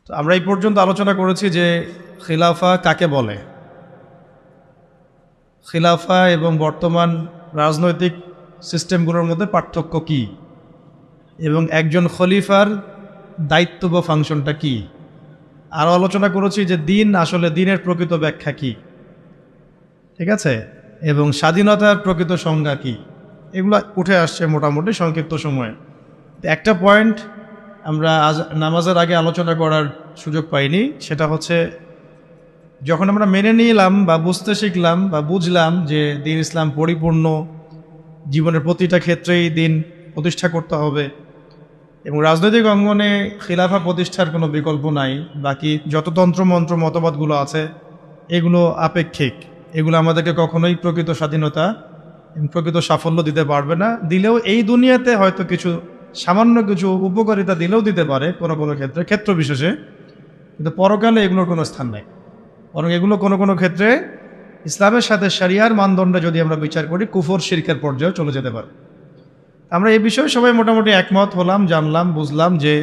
তো আমরা এই পর্যন্ত আলোচনা করেছি যে খিলাফা কাকে বলে, খিলাফা এবং বর্তমান রাজনৈতিক সিস্টেমগুলোর মধ্যে পার্থক্য কি, এবং একজন খলিফার দায়িত্ব বা ফাংশনটা কি। আরও আলোচনা করেছি যে দিন আসলে দিনের প্রকৃত ব্যাখ্যা কি, ঠিক আছে, এবং স্বাধীনতার প্রকৃত সংজ্ঞা কি, এগুলো উঠে আসছে মোটামুটি সংক্ষিপ্ত সময়ে। একটা পয়েন্ট আমরা আজ নামাজের আগে আলোচনা করার সুযোগ পাইনি, সেটা হচ্ছে যখন আমরা মেনে নিলাম বা বুঝতে শিখলাম বা বুঝলাম যে দিন ইসলাম পরিপূর্ণ, জীবনের প্রতিটা ক্ষেত্রেই দিন প্রতিষ্ঠা করতে হবে এবং রাজনৈতিক অঙ্গনে খিলাফা প্রতিষ্ঠার কোনো বিকল্প নাই, বাকি যত তন্ত্রমন্ত্র মতবাদগুলো আছে এগুলো আপেক্ষিক, এগুলো আমাদেরকে কখনোই প্রকৃত স্বাধীনতা এবং প্রকৃত সাফল্য দিতে পারবে না। দিলেও এই দুনিয়াতে হয়তো কিছু সামান্য কিছু উপকারিতা দিলেও দিতে পারে কোনো কোনো ক্ষেত্রে, ক্ষেত্র বিশেষে, কিন্তু পরকালে এগুলোর কোনো স্থান নেই। বরং এগুলো কোনো কোনো ক্ষেত্রে ইসলামের সাথে শরিয়ার মানদণ্ডে যদি আমরা বিচার করি কুফর শিরকের পর্যায়ে চলে যেতে পারে। আমরা এই বিষয়ে সবাই মোটামুটি একমত হলাম, জানলাম, বুঝলাম যে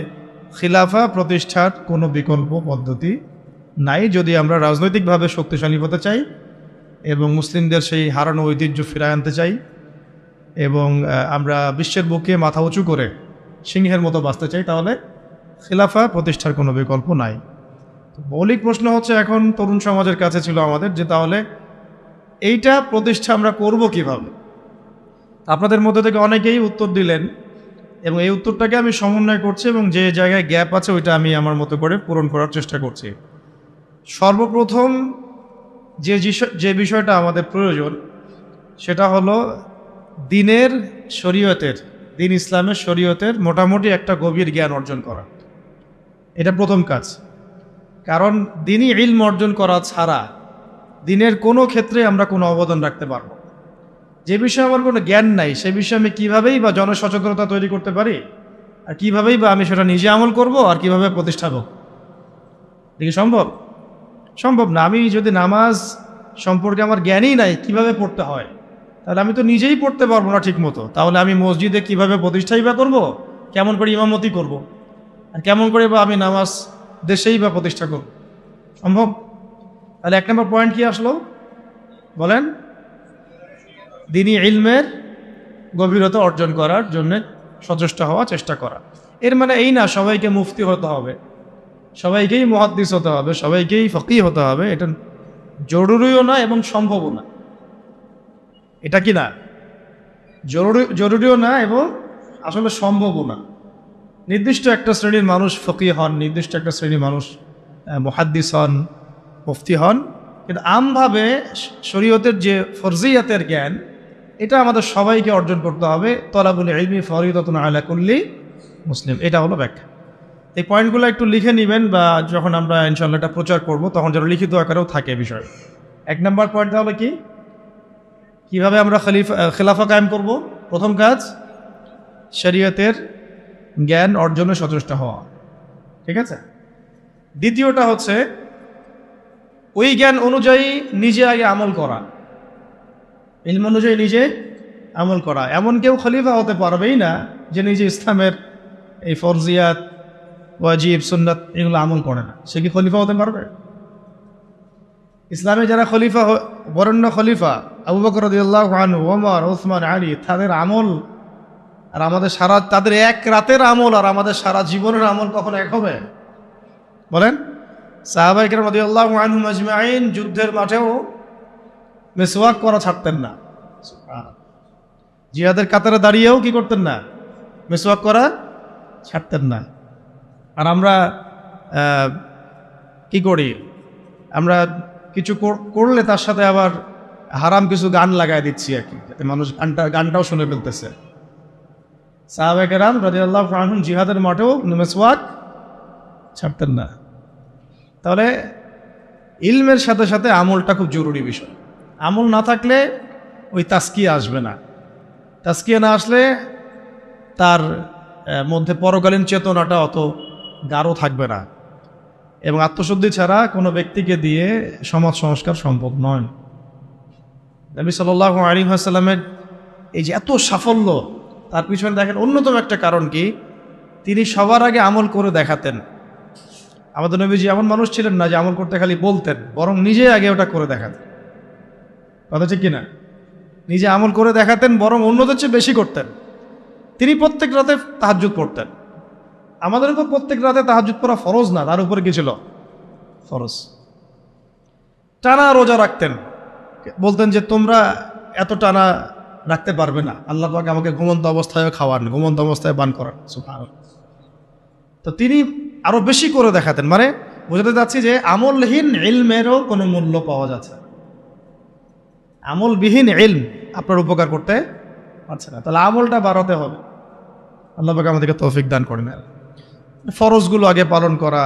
খিলাফা প্রতিষ্ঠার কোনো বিকল্প পদ্ধতি নাই যদি আমরা রাজনৈতিকভাবে শক্তিশালী হতে চাই এবং মুসলিমদের সেই হারানো ঐতিহ্য ফিরায় আনতে চাই এবং আমরা বিশ্বের বুকে মাথা উঁচু করে সিংহের মতো বাঁচতে চাই, তাহলে খিলাফা প্রতিষ্ঠার কোনো বিকল্প নাই। মৌলিক প্রশ্ন হচ্ছে এখন তরুণ সমাজের কাছে ছিল আমাদের যে তাহলে এইটা প্রতিষ্ঠা আমরা করব কিভাবে। আপনাদের মধ্যে থেকে অনেকেই উত্তর দিলেন এবং এই উত্তরটাকে আমি সমন্বয় করছি এবং যে জায়গায় গ্যাপ আছে ওইটা আমি আমার মতো করে পূরণ করার চেষ্টা করছি। সর্বপ্রথম যে বিষয়টা আমাদের প্রয়োজন সেটা হলো দিনের শরীয়তের, দিন ইসলামের শরীয়তের মোটামুটি একটা গভীর জ্ঞান অর্জন করা, এটা প্রথম কাজ। কারণ দিনই ইলম অর্জন করা ছাড়া দিনের কোনো ক্ষেত্রে আমরা কোনো অবদান রাখতে পারবো। যে বিষয়ে আমার কোনো জ্ঞান নাই সে বিষয়ে আমি কীভাবেই বা জনসচেতনতা তৈরি করতে পারি, আর কীভাবেই বা আমি সেটা নিজে আমল করব, আর কীভাবে প্রতিষ্ঠা হোক, দেখি সম্ভব? সম্ভব না। আমি যদি নামাজ সম্পর্কে আমার জ্ঞানই নাই কিভাবে পড়তে হয়, তাহলে আমি তো নিজেই পড়তে পারবো না ঠিক মতো। তাহলে আমি মসজিদে কিভাবে প্রতিষ্ঠাই বা করবো, কেমন করে ইমামতি করব, আর কেমন করে বা আমি নামাজ দেশেই বা প্রতিষ্ঠা করব? সম্ভব? তাহলে এক নম্বর পয়েন্ট কি আসলো বলেন? দিনী ইলমের গভীরতা অর্জন করার জন্য সচেষ্ট হওয়া, চেষ্টা করা। এর মানে এই না সবাইকে মুফতি হতে হবে, সবাইকেই মুহাদ্দিস হতে হবে, সবাইকেই ফকিহ হতে হবে, এটা জরুরিও না এবং সম্ভবও না। এটা কি না? জরুরিও না এবং আসলে সম্ভবও না। নির্দিষ্ট একটা শ্রেণীর মানুষ ফকিহ হন, নির্দিষ্ট একটা শ্রেণীর মানুষ মুহাদ্দিস হন, মুফতি হন, কিন্তু আমভাবে শরীয়তের যে ফরজিয়াতের জ্ঞান এটা আমাদের সবাইকে অর্জন করতে হবে। তলাবুল ইলমি ফরিদাতুন আলা কুল্লি মুসলিম, এটা হলো ব্যাখ্যা। এই পয়েন্টগুলো একটু লিখে নেবেন বা যখন আমরা ইনশাআল্লাহ এটা প্রচার করব তখন যেন লিখিত আকারেও থাকে বিষয়। এক নম্বর পয়েন্ট তাহলে কি, কিভাবে আমরা খিলাফা কায়েম করব? প্রথম কাজ শরীয়তের জ্ঞান অর্জনে সচেষ্ট হওয়া, ঠিক আছে। দ্বিতীয়টা হচ্ছে ওই জ্ঞান অনুযায়ী নিজে আগে আমল করা, ইলম অনুযায়ী নিজে আমল করা। এমন কেউ খলিফা হতে পারবেই না যে নিজে ইসলামের এই ফরজিয়াত, ওয়াজিব, সুন্নাত এগুলো আমল করে না, সে কি খলিফা হতে পারবে? ইসলামে যারা খলিফা, বরেণ্য খলিফা আবু বকর রাদিয়াল্লাহু আনহু, ওমর, ওসমান, আলী, তাদের আমল আর আমাদের সারা, তাদের এক রাতের আমল আর আমাদের সারা জীবনের আমল কখনো এক হবে? বলেন। সাহাবায়ে কেরাম রাদিয়াল্লাহু আনহুম আজমাইন যুদ্ধের মাঠেও মিসওয়াক করা ছাড়তেন না, জিহাদের কাতারে দাঁড়িয়েও কি করতেন না? মিসওয়াক করা ছাড়তেন না। আর আমরা কি করি? আমরা কিছু করলে তার সাথে আবার হারাম কিছু গান লাগাই দিচ্ছি আর কি, যাতে মানুষ গানটাও শুনে ফেলতেছে। সাহাবায়ে কেরাম রাদিয়াল্লাহু আনহুম জিহাদের মাঠেও মিসওয়াক ছাড়তেন না। তাহলে ইলমের সাথে সাথে আমলটা খুব জরুরি বিষয়। আমল না থাকলে ওই তাসকিয়া আসবে না, তাসকিয়া না আসলে তার মধ্যে পরকালীন চেতনাটা অত গাঢ় থাকবে না, এবং আত্মশুদ্ধি ছাড়া কোনো ব্যক্তিকে দিয়ে সমাজ সংস্কার সম্ভব নয়। নবী সাল্লাল্লাহু আলাইহি ওয়াসাল্লামের এই যে এত সাফল্য, তার পিছনে দেখেন অন্যতম একটা কারণ কি, তিনি সবার আগে আমল করে দেখাতেন। আমাদের নবীজি এমন মানুষ ছিলেন না যে আমল করতে খালি বলতেন, বরং নিজে আগে ওটা করে দেখাতেন। কথা ঠিক কিনা? নিজে আমল করে দেখাতেন, বরং অন্যদের চেয়ে বেশি করতেন। তিনি প্রত্যেক রাতে তাহাজ্জুদ পড়তেন। আমাদের উপর প্রত্যেক রাতে তাহাজ্জুদ পড়া ফরজ না, তার উপরে কি ছিল? ফরজ। টানা রোজা রাখতেন, বলতেন যে তোমরা এত টানা রাখতে পারবে না, আল্লাহ পাক আমাকে ঘুমন্ত অবস্থায় খাওয়ান, ঘুমন্ত অবস্থায় পান করান। সুবহানাল্লাহ। তো তিনি আরো বেশি করে দেখাতেন। মানে বোঝাতে যাচ্ছি যে আমলহীন ইলমেরও কোনো মূল্য পাওয়া যাচ্ছে না। আমলবিহীন ইলম আপনার উপকার করতে পারছে না, তাহলে আমলটা বাড়াতে হবে। আল্লাহ পাক আমাদেরকে তৌফিক দান করেন। ফরজগুলো আগে পালন করা,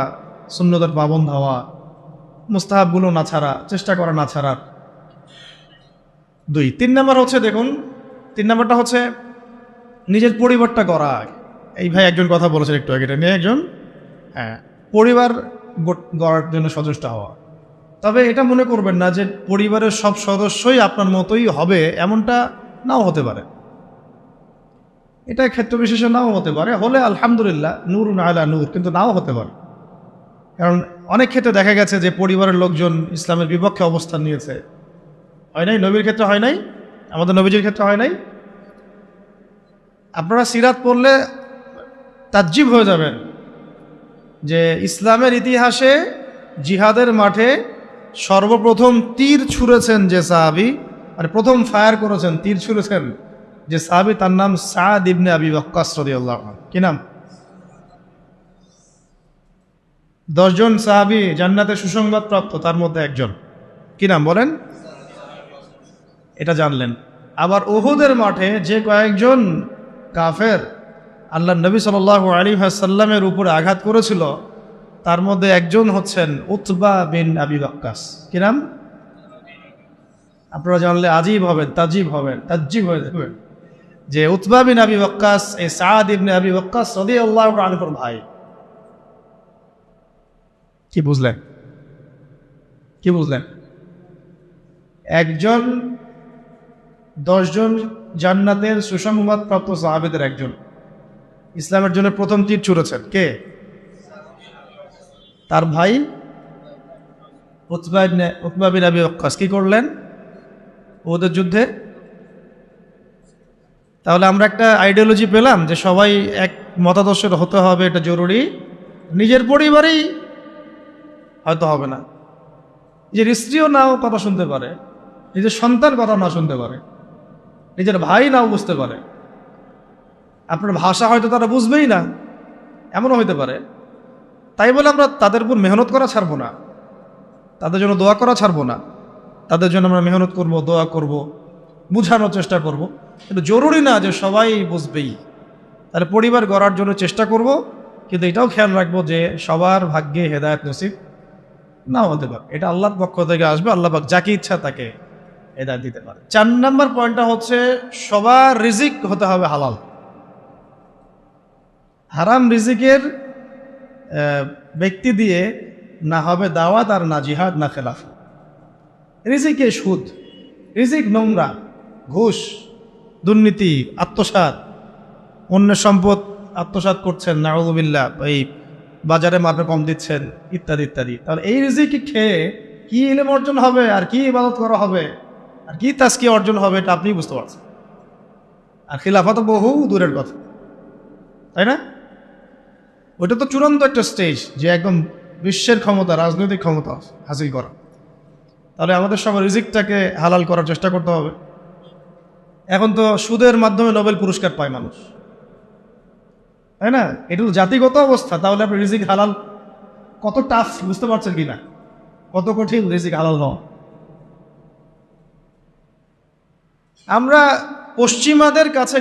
সুন্নতের পাবন্দ হওয়া, মুস্তাহাবগুলো না ছাড়া, চেষ্টা করা না ছাড়ার। 2 3 নাম্বার হচ্ছে, দেখুন 3 নাম্বারটা হচ্ছে নিজের পরিবারটা করা। এই ভাই একজন কথা বলেছেন একটু আগে, এটা নিয়ে একজন, পরিবার গড়ার জন্য সচেষ্ট হওয়া। তবে এটা মনে করবেন না যে পরিবারের সব সদস্যই আপনার মতোই হবে, এমনটা নাও হতে পারে। এটা ক্ষেত্র বিশেষে নাও হতে পারে, হলে আলহামদুলিল্লাহ, নূরুন আলা নূর, কিন্তু নাও হতে পারে। কারণ অনেক ক্ষেত্রে দেখা গেছে যে পরিবারের লোকজন ইসলামের বিপক্ষে অবস্থান নিয়েছে। হয় নাই? নবীর ক্ষেত্রে হয় নাই? আমাদের নবীজির ক্ষেত্রে হয় নাই? আপনারা সিরাত পড়লে তাজ্জিব হয়ে যাবেন যে ইসলামের ইতিহাসে জিহাদের মাঠে সর্বপ্রথম তীর ছুঁড়েছেন যে সাহাবী, মানে প্রথম ফায়ার করেছেন, তীর ছুঁড়েছেন যে সাহাবী, তার নাম সাদ ইবনে আবি ওয়াক্কাস রাদিয়াল্লাহু আনহু। কি নাম? 10 জন সাহাবী জান্নাতে সুসংবাদ প্রাপ্ত, তার মধ্যে একজন। কি নাম বলেন? এটা জানলেন। আবার উহুদের মাঠে যে কয়েকজন কাফের আল্লাহ নবী সাল্লাল্লাহু আলাইহি ওয়াসাল্লামের উপরে আঘাত করেছিল, তার মধ্যে একজন হচ্ছেন উতবা বিন আবি ওয়াক্কাস। কি নাম? আপনারা জানলে আজীব হবেন, তাজিব হবেন, তাজ্জিব হয়ে যাবেন যে উতবা বিন আবি ওয়াক্কাস এই সাদ ইবনে আবি ওয়াক্কাস রাদিয়াল্লাহু আনহুর ভাই। কি বুঝলেন? কি বুঝলেন? একজন 10 জন জান্নাতের সুসংবাদ প্রাপ্ত সাহাবীদের একজন, ইসলামের জন্য প্রথম তীর ছুঁড়েছেন কে? তার ভাই উতবা বিন আবি ওয়াক্কাস। কি করলেন ওদের যুদ্ধে? তাহলে আমরা একটা আইডিওলজি পেলাম যে সবাই এক মতাদর্শের হতে হবে, এটা জরুরি। নিজের পরিবারেই হয়তো হবে না, নিজের স্ত্রীও নাও কথা শুনতে পারে, নিজের সন্তান কথা না শুনতে পারে, নিজের ভাই নাও বুঝতে পারে, আপনার ভাষা হয়তো তারা বুঝবেই না, এমনও হইতে পারে। তাই বলে আমরা তাদের উপর মেহনত করা ছাড়বো না, তাদের জন্য দোয়া করা ছাড়বো না। তাদের জন্য আমরা মেহনত করব, দোয়া করব, বুঝানোর চেষ্টা করব, কিন্তু জরুরি না যে সবাই বুঝবেই। তাহলে পরিবার গড়ার জন্য চেষ্টা করব, কিন্তু এটাও খেয়াল রাখবো যে সবার ভাগ্যে হেদায়েত নসিব নাও হতে পারে। এটা আল্লাহর পক্ষ থেকে আসবে, আল্লাহ পাক যাকে ইচ্ছা তাকে হেদায়েত দিতে পারে। 4 নম্বর পয়েন্টটা হচ্ছে সবার রিজিক হতে হবে হালাল। হারাম রিজিকের ব্যক্তি দিয়ে না হবে দাওয়াত, আর না জিহাদ, না খেলাফ। রিজিকে সুদ, রিজিক নোংরা, ঘুষ, দুর্নীতি, আত্মসাৎ, অন্যের সম্পদ আত্মসাৎ করছেন, নাউযুবিল্লাহ, এই বাজারে মাপে কম দিচ্ছেন, ইত্যাদি ইত্যাদি। তাহলে এই রিজিক খেয়ে কি ইলম অর্জন হবে, আর কি ইবাদত করা হবে, আর কি তাজকিয়া অর্জন হবে, এটা আপনি বুঝতে পারছেন। আর খিলাফত বহু দূরের কথা, তাই না? ওইটা তো চূড়ান্ত একটা স্টেজ, যে একদম বিশ্বের ক্ষমতা, রাজনৈতিক ক্ষমতা হাসিল করা। তাহলে আমাদের সবার রিজিকটাকে হালাল করার চেষ্টা করতে হবে। এখন তো সুদের মাধ্যমে নোবেল পুরস্কার পায় মানুষ, তাই না? এটা তো জাতিগত অবস্থা। তাহলে আপনি রিজিক হালাল কত টাফ বুঝতে পারছেন কিনা, কত কঠিন রিজিক হালাল হওয়া। আমরা পশ্চিমাদের কাছে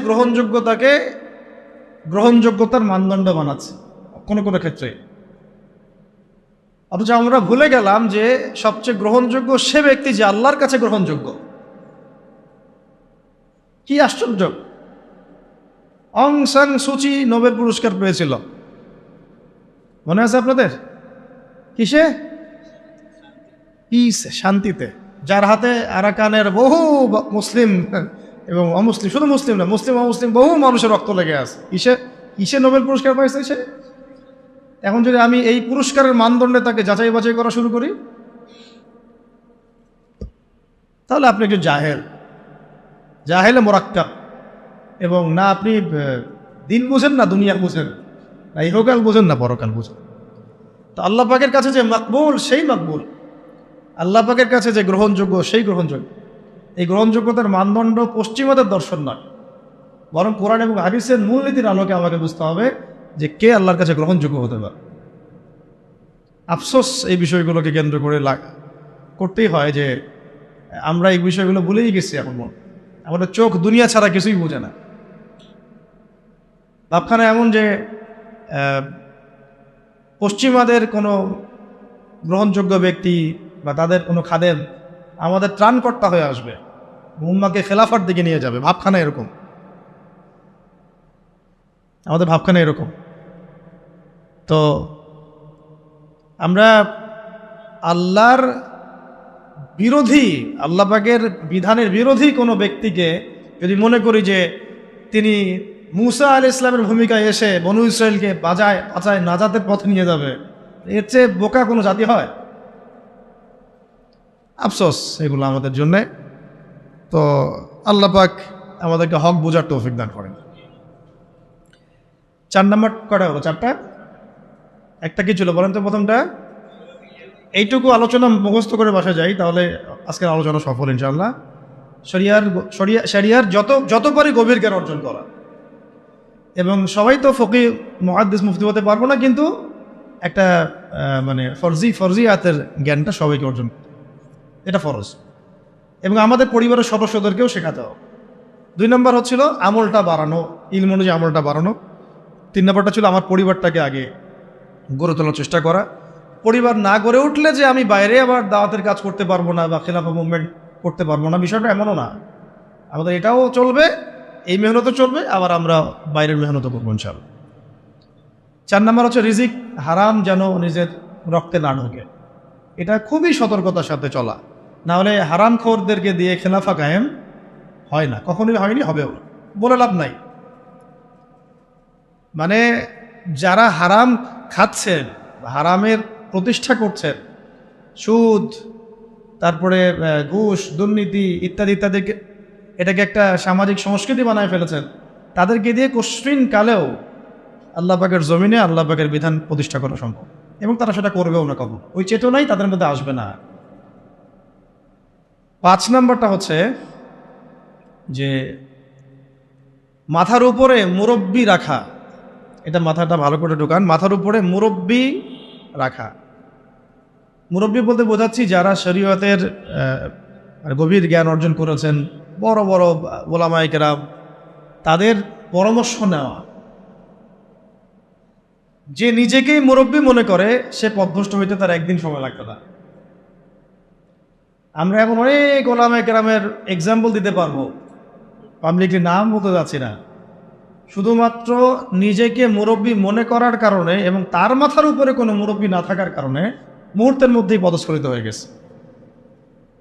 গ্রহণযোগ্যতার মানদণ্ড বানাচ্ছি কোনো কোনো ক্ষেত্রে, অথচ আমরা ভুলে গেলাম যে সবচেয়ে গ্রহণযোগ্য সে ব্যক্তি যে আল্লাহর কাছে গ্রহণযোগ্য। কি আশ্চর্য! অং সান সুচি নোবেল পুরস্কার পেয়েছিল, মনে আছে আপনাদের? কিসে? পিস, শান্তিতে। যার হাতে আরাকানের বহু মুসলিম এবং অমুসলিম, শুধু মুসলিম না, মুসলিম অমুসলিম বহু মানুষের রক্ত লেগে আছে। কিসে নোবেল পুরস্কার পাইছে সে? এখন যদি আমি এই পুরস্কারের মানদণ্ডে তাকে যাচাই বাছাই করা শুরু করি, তাহলে আপনি একজন জাহেলে মোরাক্কাব, এবং না আপনি দিন বুঝেন না দুনিয়া বুঝেন, না ইহকাল বুঝেন না পরকাল বুঝেন। তো আল্লাহ পাকের কাছে যে মাকবুল সেই মাকবুল, আল্লাহ পাকের কাছে যে গ্রহণযোগ্য সেই গ্রহণযোগ্য। এই গ্রহণযোগ্যতার মানদণ্ড পশ্চিমাদের দর্শন নয়, বরং কোরআন এবং হাদিসের মূলনীতির আলোকে আমাকে বুঝতে হবে যে কে আল্লাহর কাছে গ্রহণযোগ্য হতে পারে। আফসোস এই বিষয়গুলোকে কেন্দ্র করে করতেই হয় যে আমরা এই বিষয়গুলো ভুলেই গেছি। এখন আমাদের চোখ দুনিয়া ছাড়া কিছুই বোঝে না। ভাবখানা এমন যে পশ্চিমাদের কোনো গ্রহণযোগ্য ব্যক্তি বা তাদের কোনো খাদেম আমাদের ত্রাণকর্তা হয়ে আসবে, উম্মাকে খেলাফার দিকে নিয়ে যাবে। ভাবখানা এরকম, আমাদের ভাবখানা এরকম। তো আমরা আল্লাহর বিরোধী, আল্লাহ পাকের বিধানের বিরোধী কোনো ব্যক্তিকে যদি মনে করি যে তিনি মুসা আলাইহিস সালামের ভূমিকায় এসে বনু ইসরায়েলকে বাঁচায় নাজাতের পথে নিয়ে যাবে, এর চেয়ে বোকা কোনো জাতি হয়? আফসোস এগুলো আমাদের জন্যে। তো আল্লাহ পাক আমাদেরকে হক বোঝার তৌফিক দান করেন। 4 নম্বর কটা হলো? 4টা। একটা কি ছিল বলেন তো? প্রথমটা এইটুকু আলোচনা মুখস্থ করে বসা যায়, তাহলে আজকের আলোচনা সফল ইনশাআল্লাহ। শরিয়ার যত পারি গভীর জ্ঞান অর্জন করা। এবং সবাই তো ফকিহ মুহাদ্দিস মুফতি হতে পারবো না, কিন্তু একটা মানে ফরজিয়াতের জ্ঞানটা সবাইকে অর্জন, এটা ফরজ, এবং আমাদের পরিবারের সদস্যদেরকেও শেখাতে হবে। 2 নম্বর হচ্ছিল আমলটা বাড়ানো, ইলম অনুযায়ী আমলটা বাড়ানো। 3 নম্বরটা ছিল আমার পরিবারটাকে আগে গড়ে তোলার চেষ্টা করা। পরিবার না গড়ে উঠলে যে আমি বাইরে আবার দাওয়াতের কাজ করতে পারবো না বা খেলাফা মুভমেন্ট করতে পারবো না, বিষয়টা এমনও না। আমাদের এটাও চলবে, এই মেহনতও চলবে, আবার আমরা বাইরের মেহনতও করবো ইনশাআল্লাহ। 4 নম্বর হচ্ছে রিজিক হারাম যেন নিজের রক্তে না ঢোকে। এটা খুবই সতর্কতার সাথে চলা, না হলে হারামখোরদেরকে দিয়ে খেলাফা কায়েম হয় না, কখনোই হয়নি, হবেও না, বলে লাভ নাই। মানে যারা হারাম খাচ্ছেন, হারামের প্রতিষ্ঠা করছেন, সুদ, তারপরে ঘুষ, দুর্নীতি ইত্যাদি ইত্যাদি, এটাকে একটা সামাজিক সংস্কৃতি বানায় ফেলেছেন, তাদেরকে দিয়ে কশিন কালেও আল্লাহ পাকের জমিনে আল্লাহ পাকের বিধান প্রতিষ্ঠা করা সম্ভব, এবং তারা সেটা করবেও না কখনো। ওই চেতনাই তাদের মধ্যে আসবে না। 5 নম্বরটা হচ্ছে যে মাথার উপরে মুরব্বি রাখা। এটা মাথাটা ভালো করে ঢোকান, মাথার উপরে মুরব্বি রাখা। মুরব্বি বলতে বোঝাচ্ছি যারা শরীয়তের গভীর জ্ঞান অর্জন করেছেন, বড় বড় ওলামায়ে কেরাম, তাদের পরামর্শ নেওয়া। যে নিজেকেই মুরব্বি মনে করে সে পথভ্রষ্ট হইতে তার একদিন সময় লাগবে না। আমরা এখন অনেক ওলামায়ে কেরামের এক্সাম্পল দিতে পারবো, পাবলিকলি নাম বলতে যাচ্ছি না, শুধুমাত্র নিজেকে মুরব্বি মনে করার কারণে এবং তার মাথার উপরে কোনো মুরব্বি না থাকার কারণে মুহূর্তের মধ্যেই পদস্খলিত হয়ে গেছে।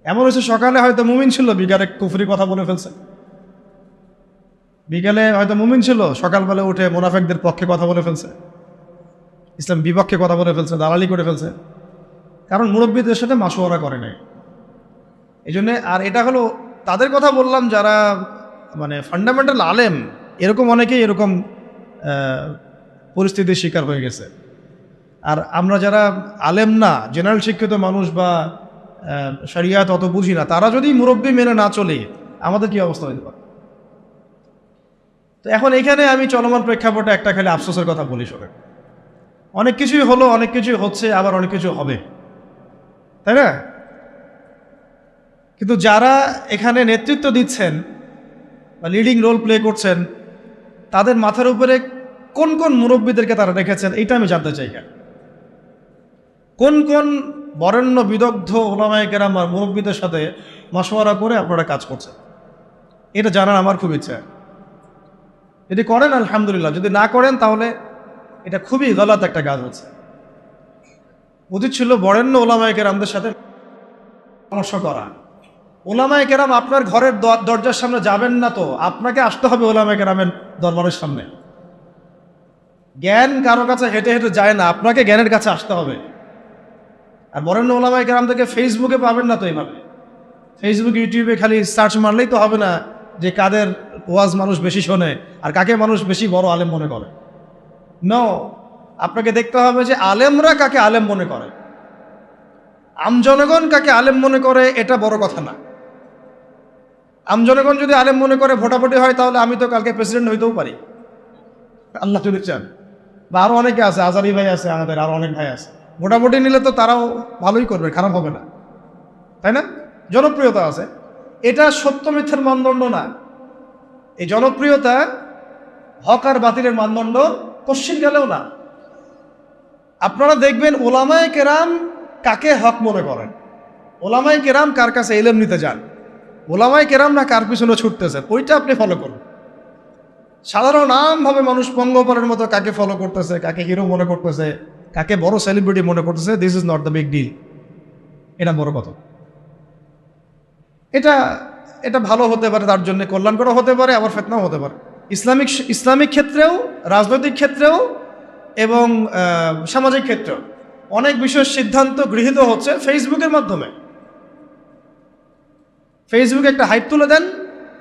এমন হয়েছে সকালে হয়তো মুমিন ছিল, বিকালে কুফরি কথা বলে ফেলছে। বিকালে হয়তো মুমিন ছিল, সকালবেলা উঠে মুনাফিকদের পক্ষে কথা বলে ফেলছে, ইসলাম বিপক্ষে কথা বলে ফেলছে, দালালি করে ফেলছে, কারণ মুরব্বীদের সাথে মাশওয়ারা করে নাই। এই জন্যে, আর এটা হলো তাদের কথা বললাম যারা মানে ফান্ডামেন্টাল আলেম, এরকম অনেকেই এরকম পরিস্থিতির শিকার হয়ে গেছে। আর আমরা যারা আলেম না, জেনারেল শিক্ষিত মানুষ বা শরিয়াত অত বুঝি না, তারা যদি মুরব্বি মেনে না চলে, আমাদের কি অবস্থা হতে পারে? তো এখন এখানে আমি চলমান প্রেক্ষাপটে একটা খালি আফসোসের কথা বলি। সবাই অনেক কিছুই হলো, অনেক কিছুই হচ্ছে, আবার অনেক কিছু হবে, তাই না? কিন্তু যারা এখানে নেতৃত্ব দিচ্ছেন বা লিডিং রোল প্লে করছেন, তাদের মাথার উপরে কোন কোন মুরব্বীদেরকে তারা রেখেছেন, এইটা আমি জানতে চাই। কোন কোন বরেণ্য বিদগ্ধ ওলামায়ে কেরাম আর মুরব্বীদের সাথে মাশওয়ারা করে আপনারা কাজ করছেন, এটা জানার আমার খুব ইচ্ছা। যদি করেন আলহামদুলিল্লাহ, যদি না করেন তাহলে এটা খুবই গলত একটা কাজ হচ্ছে। উচিত ছিল বরেণ্য ওলামায়ে কেরামদের সাথে পরামর্শ করা। ওলামায়ে কেরাম আপনার ঘরের দরজার সামনে যাবেন না, তো আপনাকে আসতে হবে ওলামায়ে কেরামের দরবারের সামনে। জ্ঞান কারো কাছে হেঁটে হেঁটে যায় না, আপনাকে জ্ঞানের কাছে আসতে হবে। আর বরেণ্য ওলামায়ে কেরাম থেকে ফেসবুকে পাবেন না তো এইভাবে। ফেসবুক ইউটিউবে খালি সার্চ মারলেই তো হবে না যে কাদের ওয়াজ মানুষ বেশি শোনে আর কাকে মানুষ বেশি বড় আলেম মনে করে। নো, আপনাকে দেখতে হবে যে আলেমরা কাকে আলেম মনে করে, আমজনগণ কাকে আলেম মনে করে, এটা বড় কথা না। আমজনগণ যদি আলেম মনে করে ভোটাভুটি হয়, তাহলে আমি তো কালকে প্রেসিডেন্ট হইতেও পারি, আল্লাহ যদি চান। বা আরো অনেকে আছে, আজারি ভাই আছে, আমাদের আরো অনেক ভাই আছে, ভোটাভুটি নিলে তো তারাও ভালোই করবে, খারাপ হবে না, তাই না? জনপ্রিয়তা আছে, এটা সত্য মিথ্যার মানদণ্ড না। এই জনপ্রিয়তা হক আর বাতিলের মানদণ্ড কশ্চিন গেলেও না। আপনারা দেখবেন ওলামায়ে কেরাম কাকে হক মনে করেন, ওলামায়ে কেরাম কার কাছে ইলম নিতে যান, ওলামায়ে কেরাম না কার পিছনে ছুটতেছে, ওইটা আপনি ফলো করুন। সাধারণ আমভাবে মানুষ পঙ্গপালের মতো কাকে ফলো করতেছে, কাকে হিরো মনে করতেছে, কাকে বড় সেলিব্রিটি মনে করতেছে, this is not the big deal. এটা বড় কথা। এটা এটা ভালো হতে পারে, তার জন্য কল্যাণকর হতে পারে, আবার ফিতনাও হতে পারে। ইসলামিক ক্ষেত্রেও, রাজনৈতিক ক্ষেত্রেও এবং সামাজিক ক্ষেত্রেও অনেক বিষয়ের সিদ্ধান্ত গৃহীত হচ্ছে ফেসবুকের মাধ্যমে। ফেসবুকে একটা হাইপ তুলে দেন,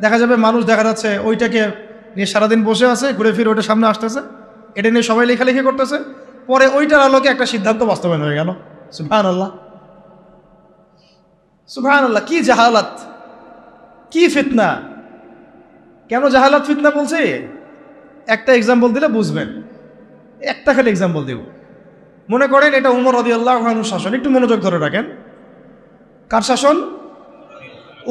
দেখা যাবে মানুষ দেখা যাচ্ছে ওইটাকে নিয়ে সারাদিন বসে আছে, ঘুরে ফিরে ওইটা সামনে আসতেছে, এটা নিয়ে সবাই লেখালেখি করতেছে, পরে ওইটার আলোকে একটা সিদ্ধান্ত বাস্তবায়ন হয়ে গেল। সুবহানাল্লাহ, সুবহানাল্লাহ, কি জাহালাত, কি ফিতনা! কেন জাহালাত ফিতনা বলছে? একটা এক্সাম্পল দিলে বুঝবেন, একটা খালি এক্সাম্পল দিব। মনে করেন এটা উমর রাদিয়াল্লাহু আনহুর শাসন, একটু মনোযোগ ধরে রাখেন। কার শাসন?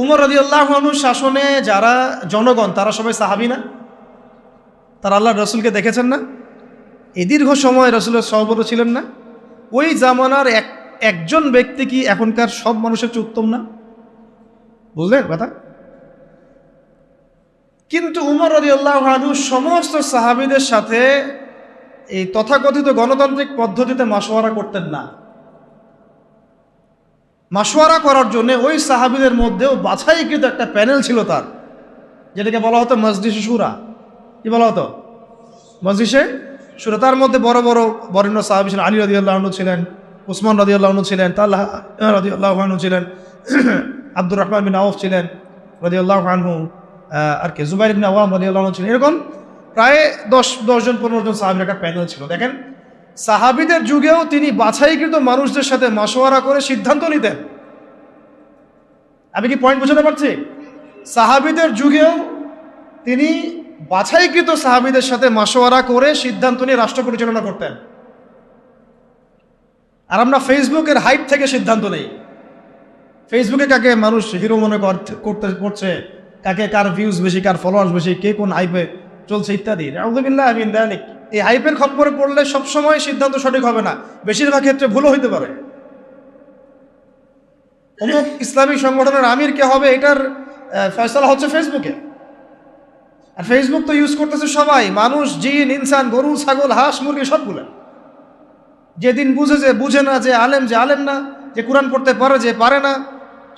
উমর রাদিয়াল্লাহু আনহুর শাসনে যারা জনগণ, তারা সবাই সাহাবী না? তারা আল্লাহর রসুলকে দেখেছেন না? এই দীর্ঘ সময় রসুলের সহবত ছিলেন না? ওই জামানার একজন ব্যক্তি কি এখনকার সব মানুষের চেয়ে উত্তম না? বুঝলেন কথা? কিন্তু উমর রাদিয়াল্লাহু আনহু সমস্ত সাহাবীদের সাথে এই তথাকথিত গণতান্ত্রিক পদ্ধতিতে মাশওয়ারা করতেন না। মাশওয়ারা করার জন্য ওই সাহাবীদের মধ্যেও বাছাইকৃত একটা প্যানেল ছিল তার, যেটাকে বলা হতো মজলিসে শুরা। কি বলা হতো? মজলিসে শুরা। তার মধ্যে বড় বড় বরেণ্য সাহাবী ছিলেন, আলী রাদিয়াল্লাহু আনহু ছিলেন, উসমান রাদিয়াল্লাহু আনহু ছিলেন, তালহা রাদিয়াল্লাহু আনহু ছিলেন, আব্দুর রহমান বিন আউফ ছিলেন রাদিয়াল্লাহু আনহু, আর কে জুবাইর ইবনে আওয়াম রাদিয়াল্লাহু আনহু ছিলেন। এরকম প্রায় 10 জন 15 জন সাহাবীর একটা প্যানেল ছিল। দেখেন, সাহাবীদের যুগেও তিনি বাছাইকৃত মানুষদের সাথে মাশওয়ারা করে সিদ্ধান্ত নিতেন। আমি কি পয়েন্ট বোঝাতে পারছি? সাহাবীদের যুগেও তিনি বাছাইকৃত সাহাবীদের সাথে মাশওয়ারা করে সিদ্ধান্ত নিয়ে রাষ্ট্র পরিচালনা করতেন। আর আমরা ফেসবুকের হাইপ থেকে সিদ্ধান্ত নেই। ফেসবুকে কাকে মানুষ হিরো মনে করছে, কাকে কার ভিউজ বেশি, কার ফলোয়ার্স বেশি, কে কোন হাইপে চলছে ইত্যাদি। আউযুবিল্লাহি মিন যালিক। এই হাইপের খপ্পরে পড়লে সবসময় সিদ্ধান্ত সঠিক হবে না, বেশিরভাগ ক্ষেত্রে ভুলও হইতে পারে। অমুক ইসলামিক সংগঠনের আমির কে হবে, এটার ফয়সালা হচ্ছে ফেসবুকে। আর ফেসবুক তো ইউজ করতেছে সবাই, মানুষ, জিন, ইনসান, গরু, ছাগল, হাঁস, মুরগি সবগুলো। যেদিন বুঝে না যে আলেম না, যে কোরআন পড়তে পারে, যে পারে না,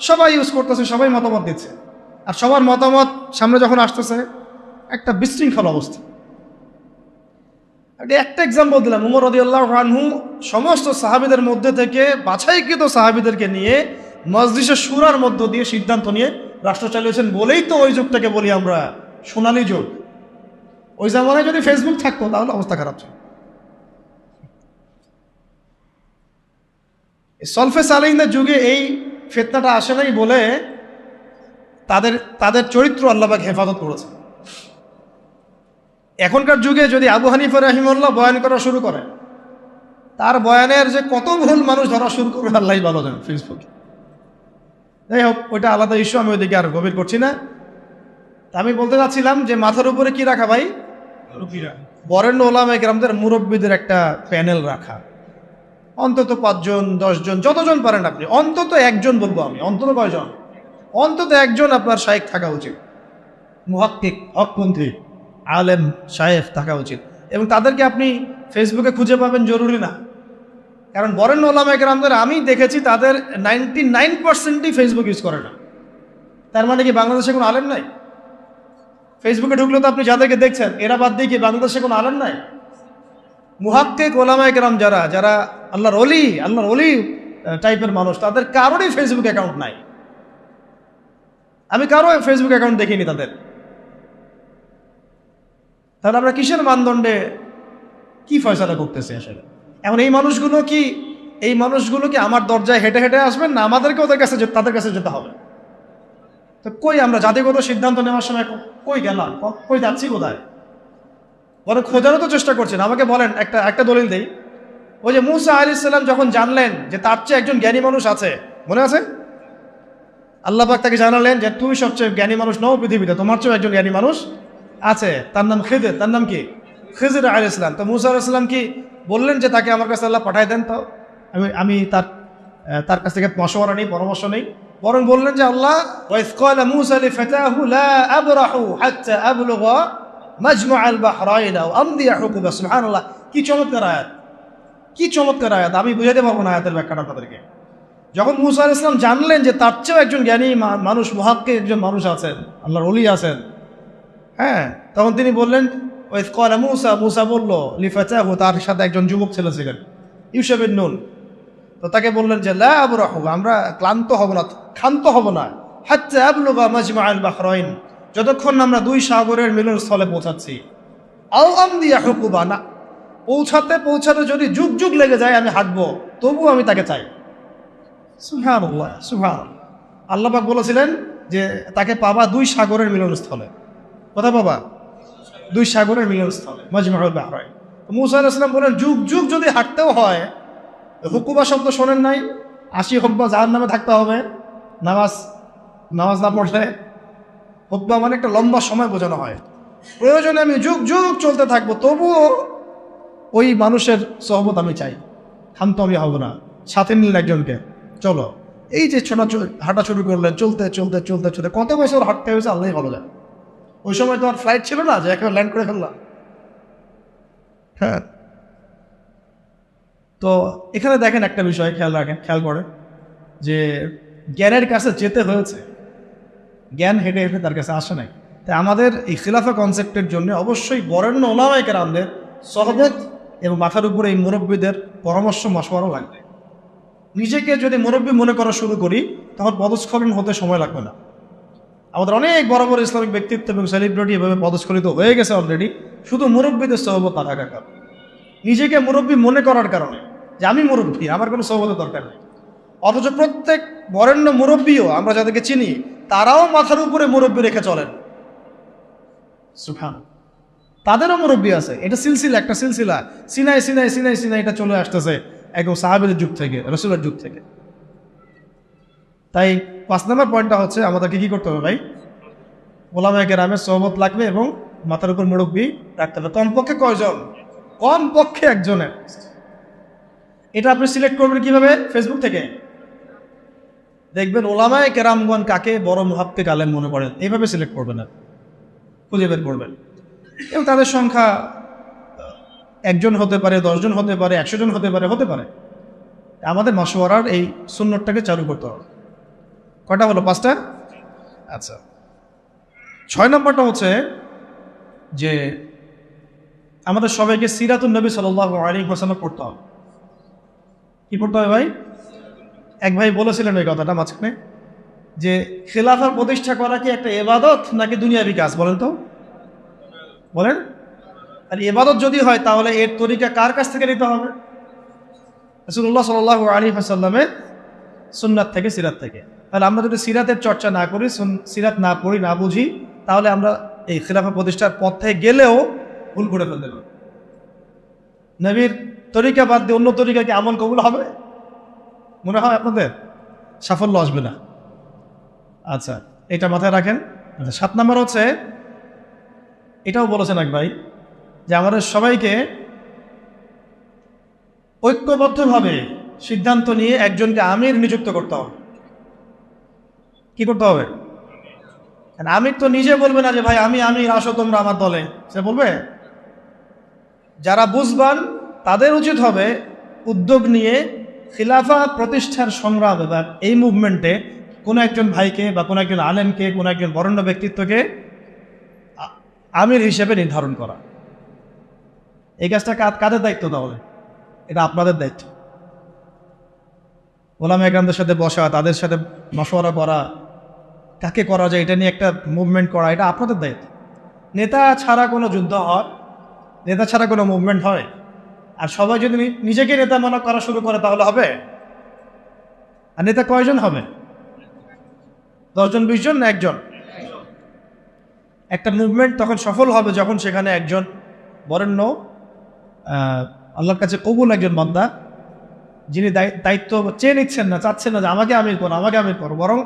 সবাই ইউজ করতেছে, সবাই মতামত দিচ্ছে। আর সবার মতামত সামনে যখন আসতেছে, একটা বিশৃঙ্খল অবস্থা। একটা এক্সাম্পল দিলাম, উমর রাদিয়াল্লাহু আনহু সমস্ত সাহাবীদের মধ্যে থেকে বাছাইকৃত সাহাবীদেরকে নিয়ে মজলিসে শুরার মধ্য দিয়ে সিদ্ধান্ত নিয়ে রাষ্ট্র চালিয়েছেন বলেই তো ওই যুগটাকে বলি আমরা সোনালী যুগ। ওই জামানায় যদি ফেসবুক থাকতো তাহলে অবস্থা খারাপ ছিল। সলফে সালেহিনদের যুগে এই ফিতনাটা আসে নাই বলে তাদের চরিত্র আল্লাহ পাক হেফাজত করেছে। এখনকার যুগে যদি আবু হানিফা রাহিমাহুল্লাহ বয়ান করা শুরু করে, তার বয়ানের যে কত ভুল মানুষ ধরা শুরু করবে আল্লাহই ভালো জানেন ফেসবুকে। যাই হোক, ওইটা আলাদা ইস্যু, আমি ওইদিকে আর গভীর করছি না। তা আমি বলতে চাচ্ছিলাম যে মাথার উপরে কি রাখা ভাই? বরেণ্য ওলামায়ে কেরামদের মুরব্বীদের একটা প্যানেল রাখা, অন্তত 5 জন 10 জন, যতজন পারেন আপনি, অন্তত একজন বলবো আমি, অন্তত কয়জন? অন্তত একজন আপনার শায়েখ থাকা উচিত, মুহাক্কিক, হকপন্থী, আলেম শায়েখ থাকা উচিত। এবং তাদেরকে আপনি ফেসবুকে খুঁজে পাবেন জরুরি না, কারণ বরেণ্য ওলামায়ে কেরামদের আমি দেখেছি তাদের 99%ই ফেসবুক ইউজ করে না। তার মানে কি বাংলাদেশে কোনো আলেম নাই? ফেসবুকে ঢুকলে তো আপনি যাদেরকে দেখছেন এরা বাদ দিয়ে কি বাংলাদেশে কোনো আলেম নাই? মুহাক্কিক ওলামায়ে কেরাম যারা যারা আল্লাহর ওলি টাইপের মানুষ, তাদের কারোরই ফেসবুক অ্যাকাউন্ট নাই। আমি কারো ফেসবুক অ্যাকাউন্ট দেখিনি তাদের। তাহলে আমরা কিসের মানদণ্ডে কি ফয়সালা করতেছি আসলে? এখন এই মানুষগুলো কি আমার দরজায় হেঁটে হেঁটে আসবেন, না আমাদেরকে তাদের কাছে যেতে হবে? তো কই আমরা জাতিগত সিদ্ধান্ত নেওয়ার সময় কই গেলাম, কই যাচ্ছি, কোথায়? বরং খোঁজারও তো চেষ্টা করছেন। আমাকে বলেন, একটা দলিল দেই। ওই যে মুসা আলাইহিস সালাম যখন জানলেন যে তার চেয়ে একজন জ্ঞানী মানুষ আছে, মনে আছে? আল্লাহ পাক তাকে জানালেন যে তুমি সবচেয়ে জ্ঞানী মানুষ নও পৃথিবীতে, তোমার চেয়ে একজন জ্ঞানী মানুষ আছে, তার নাম খিদির। তার নাম কি? খিজির আলাইহিস সালাম। তো মুসা আলাইহিস সালাম কি বললেন যে তাকে আমার কাছে আল্লাহ পাঠায় দেন, তো আমি তার কাছ থেকে মশওয়ারা নেই, পরামর্শ নেই, বরং বললেন যে আল্লাহ ওয়াইজ ক্বালা মুসা লিফাতাহু লা আবরাহু হাত্তা আবলুগা মাজমাআল বাহরাইন আও আমদিয়া হুকুবা। সুবহানাল্লাহ, কি চমৎকার আয়াত, কি চমৎকার আয়াত! আমি বুঝাতে পারবো না আয়াতের ব্যাখ্যাটা তাদেরকে। যখন মুসা আলাইহিস সালাম জানলেন যে তার চেয়েও একজন জ্ঞানী মানুষ, মুহাক্কিক একজন মানুষ আছেন, আল্লাহর ওলি আছেন, হ্যাঁ, তখন তিনি বললেন ওয়াইজ ক্বালা মুসা বলল লিফাতাহু, তার সাথে একজন যুবক ছেলে ছিলেন, ইউশা বিন নুন। তো তাকে বললেন যে লা আবরাহু, আমরা ক্লান্ত হব না, ক্ষান্ত হব না, হাত্তা আবলুগা মাজমাআল বাহরাইন, যতক্ষণ আমরা দুই সাগরের মিলনস্থলে পৌঁছাচ্ছি। আও আমদিয়া হুকুবা, না পৌঁছাতে যদি যুগ যুগ লেগে যায় আমি হাঁটবো, তবুও আমি তাকে চাই। সুবহানাল্লাহ, সুবহানাল্লাহ। আল্লাহ পাক বলেছিলেন যে তাকে পাবা দুই সাগরের মিলনস্থলে। কোথায় পাবা? দুই সাগরের মিলনস্থলে, মাজমাউল বাহরাইন। মুসা আলাইহিস সালাম বলেন যুগ যুগ যদি হাঁটতেও হয়, হুকুবা শব্দ শোনেন নাই? 80 হুকবা জাহান্নামে থাকতে হবে নামাজ না পড়লে। হুকবা মানে একটা লম্বা সময় বোঝানো হয়। প্রয়োজনে আমি যুগ যুগ চলতে থাকবো, তবুও ওই মানুষের সহবত আমি চাই, ক্ষান্ত আমি হব না। সাথে নিলেন একজনকে, চলো। এই যে হাঁটা শুরু করলেন, চলতে চলতে চলতে চলতে কত বছর হাঁটতে হয়েছে আল্লাহ ভালো যায়। ওই সময় তো আর ফ্লাইট ছিল না যে একেবারে ল্যান্ড করে ফেললাম। হ্যাঁ, তো এখানে দেখেন একটা বিষয় খেয়াল করে যে জ্ঞানের কাছে যেতে হয়েছে, জ্ঞান হেঁটে হেঁটে তার কাছে আসে নাই। তাই আমাদের এই খিলাফা কনসেপ্টের জন্য অবশ্যই বরেণ্য ওলামায়ে কেরামদের সহবত এবং মাথার উপরে এই মুরব্বীদের পরামর্শ মশওয়ারাও লাগবে। নিজেকে যদি মুরব্বী মনে করা শুরু করি, তখন পদস্খলন হতে সময় লাগবে না। আমাদের অনেক বড় বড় ইসলামিক ব্যক্তিত্ব এবং সেলিব্রিটি এভাবে পদস্খলিত হয়ে গেছে অলরেডি, শুধু মুরব্বীদের সহবত না থাকার কারণে। নিজেকে মুরব্বী মনে করার কারণে যে আমি মুরব্বী, আমার কোনো সহবতের দরকার নেই। অথচ প্রত্যেক বরেণ্য মুরব্বীও আমরা যাদেরকে চিনি, তারাও মাথার উপরে মুরব্বী রেখে চলেন। সুবহান, তাদেরও মুরব্বী আছে। এটা একটা সিলসিলা, সিনাই এটা চলে আসতেছে একদম সাহাবীদের যুগ থেকে, রাসূলের যুগ থেকে। তাই 5 নম্বর পয়েন্টটা হচ্ছে আমাদেরকে কি করতে হবে ভাই? ওলামায়ে কেরামের সহবত লাগবে এবং মাথার উপর মুরব্বী রাখতে হবে। কমপক্ষে কয়জন? কমপক্ষে একজনের। এটা আপনি সিলেক্ট করবেন কিভাবে? ফেসবুক থেকে দেখবেন ওলামায়ে কেরামগণ কাকে বড় মুহাক্কিক আলেম মনে করেন, এইভাবে সিলেক্ট করবেন, না খুঁজে বের করবেন। এবং তাদের সংখ্যা 1 জন হতে পারে, 10 জন হতে পারে, 100 জন হতে পারে। আমাদের মশওয়ারার এই সুন্নতটাকে চালু করতে হবে। কয়টা হলো? 5টা। আচ্ছা, 6 নম্বরটা হচ্ছে যে আমাদের সবাইকে সিরাতুন নবী সাল্লাল্লাহু আলাইহি ওয়াসাল্লাম পড়তে হবে। কি পড়তে হবে ভাই? এক ভাই বলেছিলেন ওই কথাটা মাঝখানে, যে খেলাফার প্রতিষ্ঠা করা কি একটা ইবাদত নাকি দুনিয়াবি কাজ? বলেন তো, বলেন। আর ইবাদত যদি হয় তাহলে এর তরিকা কার কাছ থেকে নিতে হবে? রাসূলুল্লাহ সাল্লাল্লাহু আলাইহি ওয়াসাল্লামের সুন্নাত থেকে, সিরাত থেকে। তাহলে আমরা যদি সিরাতের চর্চা না করি, সিরাত না পড়ি, না বুঝি, তাহলে আমরা এই খেলাফা প্রতিষ্ঠার পথে গেলেও ভুল করে ফেলতে পারি। নবীর তরিকা বাদ দিয়ে অন্য তরিকা কি আমল কবুল হবে? মনে হয় আপনাদের সাফল্য আসবে না। আচ্ছা, এটা মাথায় রাখেন। আচ্ছা, 7 নম্বর হচ্ছে, এটাও বলেছেন এক ভাই, যে আমাদের সবাইকে ঐক্যবদ্ধভাবে সিদ্ধান্ত নিয়ে একজনকে আমির নিযুক্ত করতে হবে। কি করতে হবে? আমির তো নিজে বলবে না যে ভাই আমি আসো তোমরা আমার দলে, সে বলবে। যারা বুঝবান তাদের উচিত হবে উদ্যোগ নিয়ে খিলাফা প্রতিষ্ঠার সংগ্রামে বা এই মুভমেন্টে কোনো একজন ভাইকে বা কোনো একজন আলেমকে, কোনো একজন বরেণ্য ব্যক্তিত্বকে আমির হিসেবে নির্ধারণ করা। এই কাজটা কাদের দায়িত্ব তাহলে? এটা আপনাদের দায়িত্ব। ওলামা একরামদের সাথে বসা, তাদের সাথে মশওয়ারা করা, কাকে করা যায় এটা নিয়ে একটা মুভমেন্ট করা, এটা আপনাদের দায়িত্ব। নেতা ছাড়া কোনো যুদ্ধ হয়, নেতা ছাড়া কোনো মুভমেন্ট হয়? আর সবাই যদি নিজেকে নেতা মনে করা শুরু করে তাহলে হবে? আর নেতা কয়জন হবে? 10 জন 20 জন না একজন? একটা মুভমেন্ট তখন সফল হবে যখন সেখানে একজন বরেণ্য আল্লাহর কাছে কবুল একজন বান্দা, যিনি দায়িত্ব চেয়ে নিচ্ছেন না, চাচ্ছেন না যে আমাকে আমির করো, আমাকে আমির করো, বরং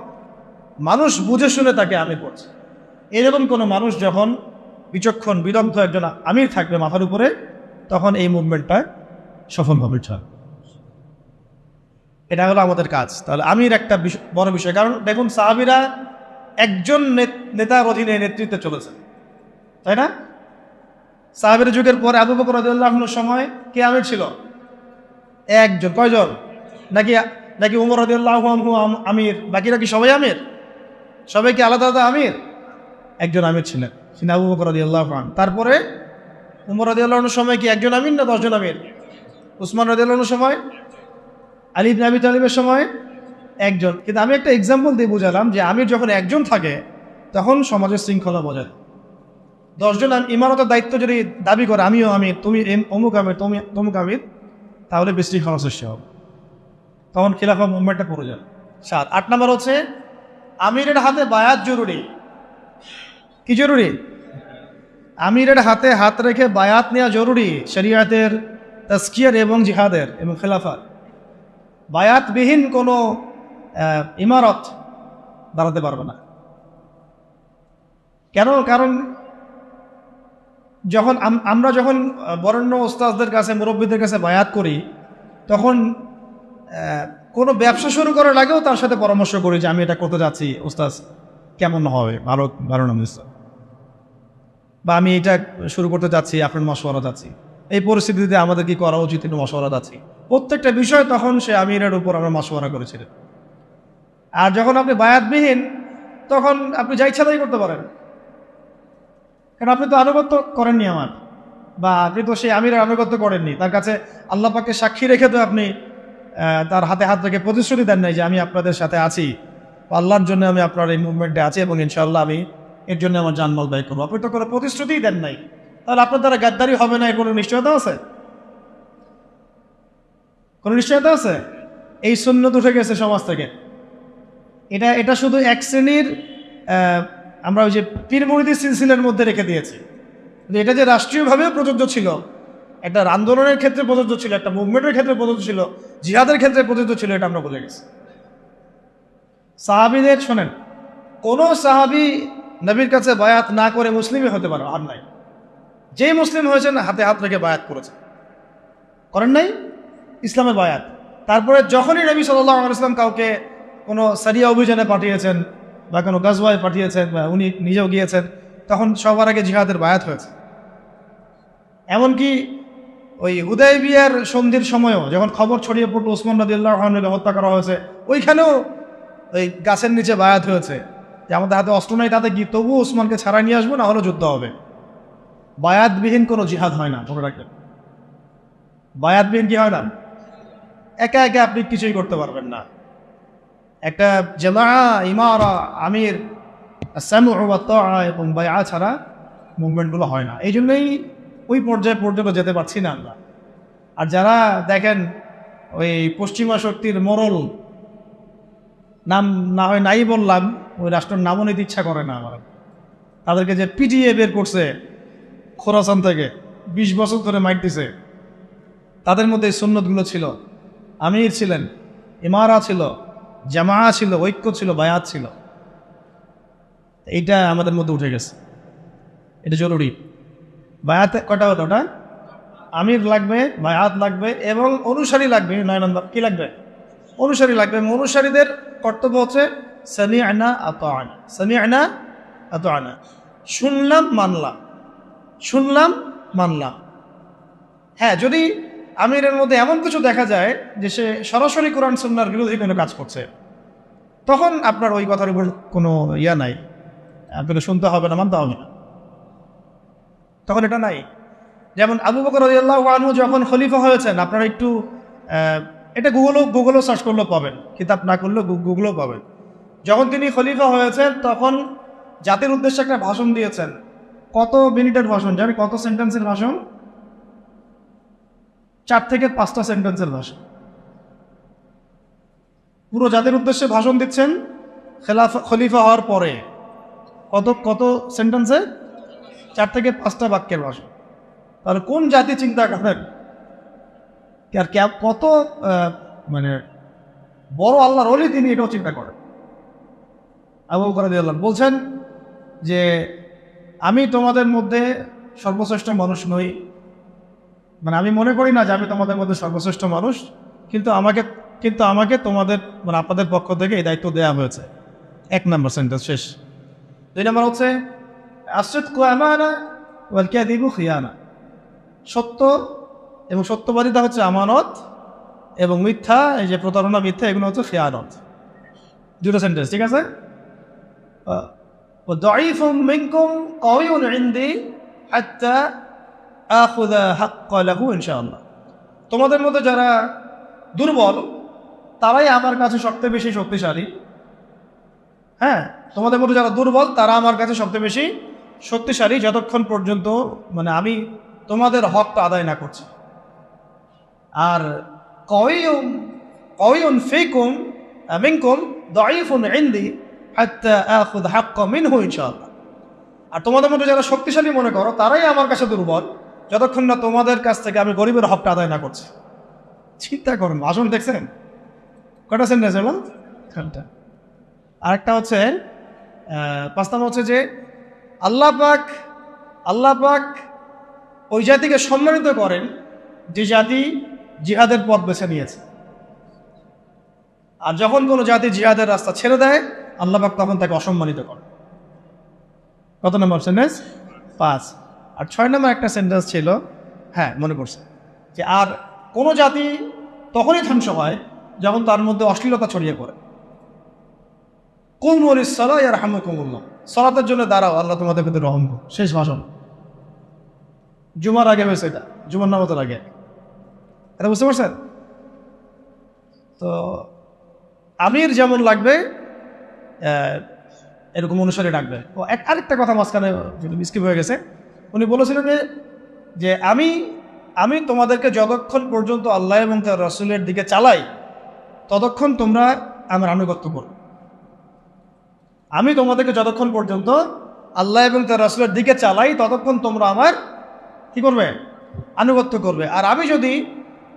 মানুষ বুঝে শুনে তাকে আমির করছে। এরকম কোনো মানুষ যখন বিচক্ষণ বিদগ্ধ একজন আমির থাকবে মাথার উপরে, তখন এই মুভমেন্টটা সফল হবে। এটা হলো আমাদের কাজ। তাহলে আমির একটা বড় বিষয়। কারণ দেখুন, সাহাবীরা একজন নেতার অধীনে নেতৃত্বে চলেছে, তাই না? সাহাবীর যুগের পরে আবু বকর রাদিয়াল্লাহু আনহুর সময় কে আমির ছিল? একজন। কয়জন? নাকি উমর রাদিয়াল্লাহু আনহু আমির, বাকিরা কি সবাই আমির? সবাই কি আলাদা আলাদা আমির? একজন আমির ছিলেন, তিনি আবু বকর রাদিয়াল্লাহু আনহু। তারপরে উমর রাদিয়াল্লাহু আনহুর সময় কি একজন আমির না 10 জন আমির? উসমান রাদিয়াল্লাহু আনহুর সময়, আলী ইবনে আবি তালিবের সময় একজন। কিন্তু আমি একটা এক্সাম্পল দিয়ে বুঝালাম যে আমির যখন একজন থাকে তখন সমাজের শৃঙ্খলা বজায়। 10 জন ইমারতের দায়িত্ব যদি দাবি করে আমিও আমির, তুমি অমুক আমির, তুমি তমুক আমির, তাহলে বিশৃঙ্খলা সৃষ্টি হবে, তখন খিলাফা মুভমেন্টটা পড়ে যাবে। 8 নম্বর হচ্ছে আমিরের হাতে বায়াত জরুরি। কি জরুরি? আমিরের হাতে হাত রেখে বায়াত নেওয়া জরুরি, শরিয়াতের, তাজকিয়ার এবং জিহাদের এবং খেলাফার। বায়াতবিহীন কোনো ইমারত দাঁড়াতে পারবে না। কেন? কারণ আমরা যখন বরেণ্য ওস্তাদদের কাছে, মুরব্বীদের কাছে বায়াত করি, তখন কোনো ব্যবসা শুরু করার আগেও তার সাথে পরামর্শ করি যে আমি এটা করতে যাচ্ছি, ওস্তাদ কেমন হবে, ভালো না, বা আমি এটা শুরু করতে যাচ্ছি, আপনার মশওয়ারা যাচ্ছি, এই পরিস্থিতিতে আমাদের কি করা উচিত, একটু মশওয়ারা যাচ্ছি। প্রত্যেকটা বিষয় তখন সে আমিরের উপর আমরা মশওয়ারা করেছিলেন। আর যখন আপনি বায়াতবিহীন, তখন আপনি যা ইচ্ছা তাই করতে পারেন, কারণ আপনি তো আনুগত্য করেননি আমার, বা আপনি তো সেই আমিরের আনুগত্য করেননি। তার কাছে আল্লাহ পাককে সাক্ষী রেখে তো আপনি তার হাতে হাত রেখে প্রতিশ্রুতি দেন নাই যে আমি আপনাদের সাথে আছি, আল্লাহর জন্য আমি আপনার এই মুভমেন্টে আছি এবং ইনশাআল্লাহ আমি এর জন্য আমার জানমাল ব্যয় করবো। আপনি তো কোনো প্রতিশ্রুতিই দেন নাই, তাহলে আপনার দ্বারা গাদ্দারি হবে না, এর কোনো নিশ্চয়তা আছে? কোনো নিশ্চয়তা আছে? এই সুন্নত উঠে গেছে সমাজ থেকে। এটা শুধু এক শ্রেণীর আমরা ওই যে পীর মুরিদি সিলসিলার মধ্যে রেখে দিয়েছি, কিন্তু এটা যে রাষ্ট্রীয়ভাবেও প্রযোজ্য ছিল, একটা আন্দোলনের ক্ষেত্রে প্রযোজ্য ছিল, একটা মুভমেন্টের ক্ষেত্রে প্রযোজ্য ছিল, জিহাদের ক্ষেত্রে প্রযোজ্য ছিল, এটা আমরা বুঝে গেছি। সাহাবীদের শোনেন, কোনো সাহাবী নবীর কাছে বায়াত না করে মুসলিমই হতে পারে আর নাই। যেই মুসলিম হয়েছেন হাতে হাত রেখে বায়াত করেছেন, করেন নাই ইসলামের বায়াত। তারপরে যখনই নবী সাল্লাল্লাহু আলাইহি ওয়াসাল্লাম কাউকে কোনো সারিয়া অভিযানে পাঠিয়েছেন বা কোনো গাজওয়ায় পাঠিয়েছেন বা উনি নিজেও গিয়েছেন, তখন সবার আগে জিহাদের বায়াত হয়েছে। এমনকি ওই হুদায়বিয়ার সন্ধির সময়ও যখন খবর ছড়িয়ে পড়লো ওসমান রাদিয়াল্লাহু আনহুকে হত্যা করা হয়েছে, ওইখানেও ওই গাছের নিচে বায়াত হয়েছে যে আমাদের হাতে অস্ত্র নাই, তাতে কি তবু ওসমানকে ছাড়াই নিয়ে আসবো, না হলে যুদ্ধ হবে। বায়াতবিহীন কোনো জিহাদ হয় না, মনে রাখবেন। বায়াতবিহীন কি হয় না? একা একা আপনি কিছুই করতে পারবেন না। একটা জামা, ইমারা, আমির, সামউ ওয়া তাআ এবং বায়আ ছাড়া মুভমেন্টগুলো হয় না। এই জন্যই ওই পর্যায়ে পর্যন্ত যেতে পারছি না আমরা। আর যারা দেখেন ওই পশ্চিমা শক্তির মোড়ল, নাম না হয় নাই বললাম, ওই রাষ্ট্রের নামও নিতে ইচ্ছা করে না আমার, তাদেরকে যে পিটিএ বের করছে খোরাসান থেকে, 20 বছর ধরে মাইট দিছে, তাদের মধ্যে এই সুন্নতগুলো ছিল। আমির ছিলেন, ইমারা ছিল, জামা ছিল, ঐক্য ছিল, বায়াত ছিল। এইটা আমাদের মধ্যে উঠে গেছে, এটা জরুরি। বায়াত কটা হতো? ওটা আমির লাগবে, বায়াত লাগবে এবং অনুসারী লাগবে। 9 নম্বর কি লাগবে? অনুসারী লাগবে। অনুসারীদের কর্তব্য হচ্ছে সামি'না আতা'না, সামি'না আতা'না, শুনলাম মানলাম, শুনলাম মানলাম। হ্যাঁ, যদি আমিরের মধ্যে এমন কিছু দেখা যায় যে সে সরাসরি কোরআন সুন্নাহর বিরোধী কোনো কাজ করছে, তখন আপনার ওই কথার উপর কোনো ইয়া নাই, আপনাকে শুনতে হবে না, মানতে হবে না, তখন এটা নাই। যেমন আবু বকর রাদিয়াল্লাহু আনহু যখন খলিফা হয়েছেন, আপনারা একটু এটা গুগলও সার্চ করলেও পাবেন, কিতাব না করলেও গুগলও পাবেন। যখন তিনি খলিফা হয়েছেন তখন জাতির উদ্দেশ্যে একটা ভাষণ দিয়েছেন। কত মিনিটের ভাষণ জানি, কত সেন্টেন্সের ভাষণ? 4 থেকে 5টা সেন্টেন্সের ভাষণ। পুরো জাতির উদ্দেশ্যে ভাষণ দিচ্ছেন খলিফা হওয়ার পরে। কত সেন্টেন্সে? 4 থেকে 5টা বাক্যের ভাষণ। তাহলে কোন জাতি চিন্তা করেন, আর কত মানে বড় আল্লাহর ওলি তিনি এটাও চিন্তা করেন। আবু বকর রাদিয়াল্লাহু বলছেন যে আমি তোমাদের মধ্যে সর্বশ্রেষ্ঠ মানুষ নই, মানে আমি মনে করি না যে আমি তোমাদের মধ্যে সর্বশ্রেষ্ঠ মানুষ, কিন্তু আমাকে তোমাদের মানে আপনাদের পক্ষ থেকে এই দায়িত্ব দেওয়া হয়েছে। 1 নম্বর সেন্টেন্স শেষ। 2 নম্বর হচ্ছে আসিদকু আমানা ওয়াল কাযিবু খিয়ানা, সত্য এবং সত্যবাদিতা হচ্ছে আমানত, এবং মিথ্যা, এই যে প্রতারণা, মিথ্যা, এগুলো হচ্ছে খিয়ানত। 2টা সেন্টেন্স, ঠিক আছে? দাঈফুম মিনকুম কাওয়িউন ইনদি হাত্তা আখুযা হাক্কা লাহু ইনশাআল্লাহ। তোমাদের মধ্যে যারা দুর্বল তারাই আমার কাছে সবচেয়ে বেশি শক্তিশালী। হ্যাঁ, তোমাদের মধ্যে যারা দুর্বল তারা আমার কাছে সবচেয়ে বেশি শক্তিশালী, যতক্ষণ পর্যন্ত মানে আমি তোমাদের হকটা আদায় না করছি। আর কাওয়িউন ফিকুম মিনকুম দাঈফুন ইনদি হাত্তা আখুয হাক্কা মিনহু ইনশাআল্লাহ। আর তোমাদের মধ্যে যারা শক্তিশালী মনে করো তারাই আমার কাছে দুর্বল, যতক্ষণ না তোমাদের কাছ থেকে আমি গরিবের হকটা আদায় না করছি। চিন্তা করুন, ভাষণ দেখছেন? কটা সেন্টেন্স হলো? আরেকটা হচ্ছে 5 নম্বর হচ্ছে যে আল্লাহ পাক ওই জাতিকে সম্মানিত করেন যে জাতি জিহাদের পথ বেছে নিয়েছে। আর যখন কোনো জাতি জিহাদের রাস্তা ছেড়ে দেয়, আল্লাহ পাক তখন তাকে অসম্মানিত করে। কত নম্বর সেন্টেন্স? 5। আর 6 নম্বর একটা সেন্টেন্স ছিল, হ্যাঁ মনে পড়ছে, যে আর কোনো জাতি তখনই ধ্বংস হয় যখন তার মধ্যে অশ্লীলতা ছড়িয়ে পড়ে। কুমু লিস-সালাতি ইয়ারহামুকুমুল্লাহ, সালাতের জন্য দাঁড়াও, আল্লাহ তোমাদের প্রতি রহম করুন। শেষ ভাষণ। জুমার আগে হয়েছে, এটা জুমার নামাজের আগে। এটা বুঝতে পারছেন? তো আমির যেমন লাগবে এরকম অনুসারে ডাকবে। ও আরেকটা কথা মাঝখানে স্কিপ হয়ে গেছে, উনি বলেছিলেন যে আমি তোমাদেরকে যতক্ষণ পর্যন্ত আল্লাহ এবং তার রাসূলের দিকে চালাই ততক্ষণ তোমরা আমার আনুগত্য করো। আমি তোমাদেরকে যতক্ষণ পর্যন্ত আল্লাহ এবং তার রাসূলের দিকে চালাই ততক্ষণ তোমরা আমার কি করবে? আনুগত্য করবে। আর আমি যদি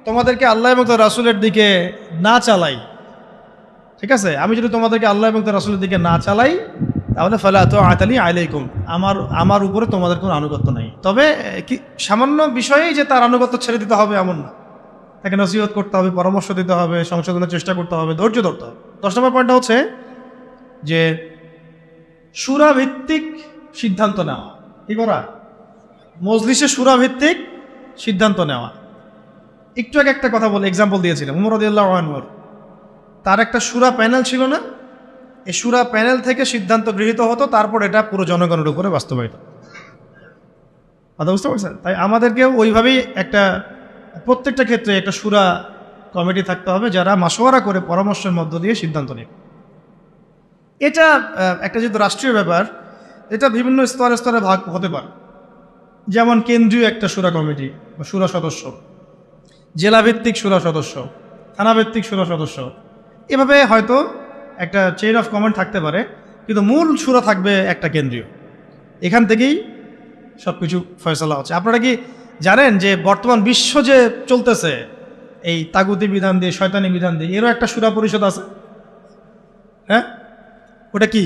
তোমাদেরকে আল্লাহ এবং তার রাসূলের দিকে না চালাই, ঠিক আছে, আমি যদি তোমাদেরকে আল্লাহ এবং তার রাসূলের দিকে না চালাই, তাহলে ফালা তাআতা লি আলাইকুম, আমার উপরে তোমাদের কোনো আনুগত্য নাই। তবে কি সামান্য বিষয়েই যে তার আনুগত্য ছেড়ে দিতে হবে এমন না, তাকে নসিহত করতে হবে, পরামর্শ দিতে হবে, সংশোধনের চেষ্টা করতে হবে, ধৈর্য ধরতে হবে। 10 নম্বর পয়েন্টটা হচ্ছে যে সূরা ভিত্তিক সিদ্ধান্ত নেওয়া। কি করা? মজলিসে সূরা ভিত্তিক সিদ্ধান্ত নেওয়া। একটু আগে একটা কথা বলে এক্সাম্পল দিয়েছিলাম, উমর রাদিয়াল্লাহু আনহু, তার একটা সূরা প্যানেল ছিল না? এই সূরা প্যানেল থেকে সিদ্ধান্ত গৃহীত হতো, তারপর এটা পুরো জনগণের উপরে বাস্তবায়িত। কথা বুঝতে পারছেন? তাই আমাদেরকেও ওইভাবেই প্রত্যেকটা ক্ষেত্রে একটা সূরা কমিটি থাকতে হবে, যারা মাশওয়ারা করে পরামর্শের মধ্য দিয়ে সিদ্ধান্ত নেবে। এটা একটা যেহেতু রাষ্ট্রীয় ব্যাপার, এটা বিভিন্ন স্তরে স্তরে ভাগ হতে পারে। যেমন কেন্দ্রীয় একটা সূরা কমিটি বা সূরা সদস্য, জেলাভিত্তিক সূরা সদস্য, থানাভিত্তিক সূরা সদস্য, এভাবে হয়তো একটা চেইন অফ কমান্ড থাকতে পারে, কিন্তু মূল সূরা থাকবে একটা কেন্দ্রীয়। এখান থেকেই সব কিছু ফয়সালা হচ্ছে। আপনারা কি জানেন যে বর্তমান বিশ্ব যে চলতেছে এই তাগুতি বিধান দিয়ে, শয়তানি বিধান দিয়ে, এরও একটা সূরা পরিষদ আছে? হ্যাঁ, ওটা কি?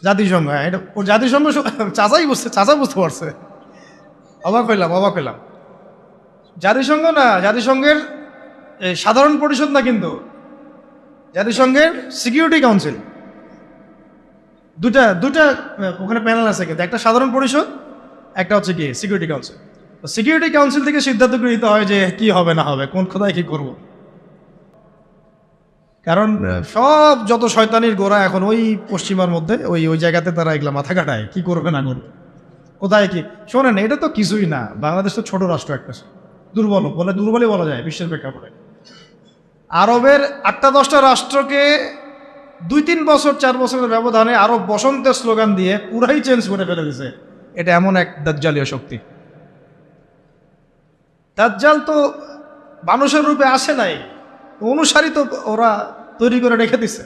জাতিসংঘ। হ্যাঁ, এটা ও জাতিসংঘ। চাচা বুঝতে পারছে। অবাক হইলাম। জাতিসংঘ না, জাতিসংঘের সাধারণ পরিষদ না, কিন্তু জাতিসংঘের সিকিউরিটি কাউন্সিল। দুটা ওখানে প্যানেল আছে, কিন্তু একটা সাধারণ পরিষদ, একটা হচ্ছে কি সিকিউরিটি কাউন্সিল। সিকিউরিটি কাউন্সিল থেকে সিদ্ধান্ত গৃহীত হয় যে কি হবে না হবে, কোন খোদায় কি করব। কারণ সব যত শয়তানির গোড়া এখন ওই পশ্চিমার মধ্যে, ওই জায়গাতে তারা এগুলা মাথা কাটায় কি করবে না করবে। কোথায় কি শোনেন, এটা তো কিছুই না, বাংলাদেশ তো ছোট রাষ্ট্র একটা, দুর্বলই বলা যায় বিশ্বের প্রেক্ষাপটে। আরবের 8-10টা রাষ্ট্রকে 2-3 বছর 4 বছরের ব্যবধানে আরব বসন্তের স্লোগান দিয়ে পুরাই চেঞ্জ করে ফেলে দিছে। এটা এমন এক দাজ্জালীয় শক্তি। দাজ্জাল তো মানুষের রূপে আসে নাই, অনুসারী তো ওরা তৈরি করে রেখে দিছে।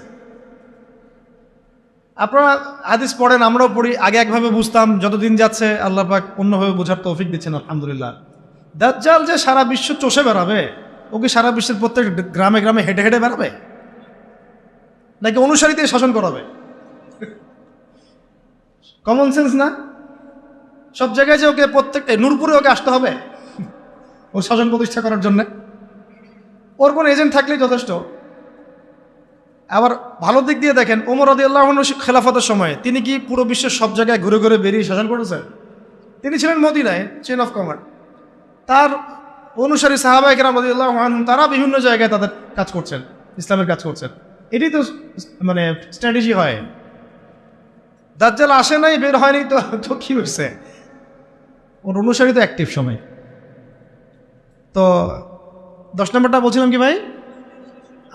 আপনারা হাদিস পড়েন, আমরাও পড়ি, আগে একভাবে বুঝতাম, যতদিন যাচ্ছে আল্লাহ পাক অন্যভাবে বোঝার তৌফিক দিচ্ছেন আলহামদুলিল্লাহ। দাজ্জাল যে সারা বিশ্ব চষে বেড়াবে, ওকে সারা বিশ্বের প্রত্যেক গ্রামে গ্রামে হেঁটে হেঁটে বেড়াবে, নাকি অনুসারীতে শাসন করাবে? কমন সেন্স না? সব জায়গায় যে ওকে প্রত্যেক নূরপুরে ওকে আসতে হবে ও শাসন প্রতিষ্ঠা করার জন্য? ওর কোনো এজেন্ট থাকলেই যথেষ্ট। আবার ভালো দিক দিয়ে দেখেন, ওমর রাদিয়াল্লাহু আনহু খেলাফতের সময় তিনি কি পুরো বিশ্বের সব জায়গায় ঘুরে ঘুরে বেরিয়ে শাসন করেছেন? তিনি ছিলেন মদিনায়, চেন অফ কমান্ড। তার অনুসারী সাহাবায়ে কেরাম রাদিয়াল্লাহু আনহুম তারা বিভিন্ন জায়গায় তাদের কাজ করছেন, ইসলামের কাজ করছেন। এটাই তো মানে স্ট্র্যাটেজি হয়। দাজ্জাল আসে নাই, বের হয়নি, তো কি হয়েছে? ওর অনুসারী তো অ্যাক্টিভ সময়। তো 10 নম্বরটা বলছিলাম কি ভাই,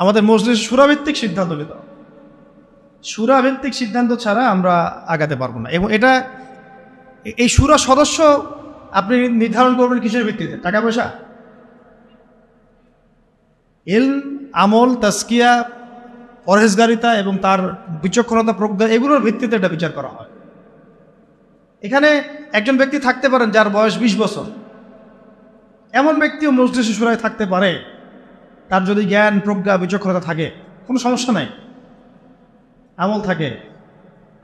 আমাদের মজলিস সুরাভিত্তিক সিদ্ধান্ত নিতে হবে। সুরাভিত্তিক সিদ্ধান্ত ছাড়া আমরা আগাতে পারবো না। এবং এটা এই সুরা সদস্য আপনি নির্ধারণ করবেন কিসের ভিত্তিতে? টাকা পয়সা, ইলম, আমল, তাজকিয়া, পরহেজগারিতা এবং তার বিচক্ষণতা, প্রজ্ঞা, এগুলোর ভিত্তিতে এটা বিচার করা হয়। এখানে একজন ব্যক্তি থাকতে পারেন যার বয়স 20 বছর, এমন ব্যক্তিও মজলিসে সুরায় থাকতে পারে, তার যদি জ্ঞান, প্রজ্ঞা, বিচক্ষণতা থাকে, কোনো সমস্যা নাই, আমল থাকে।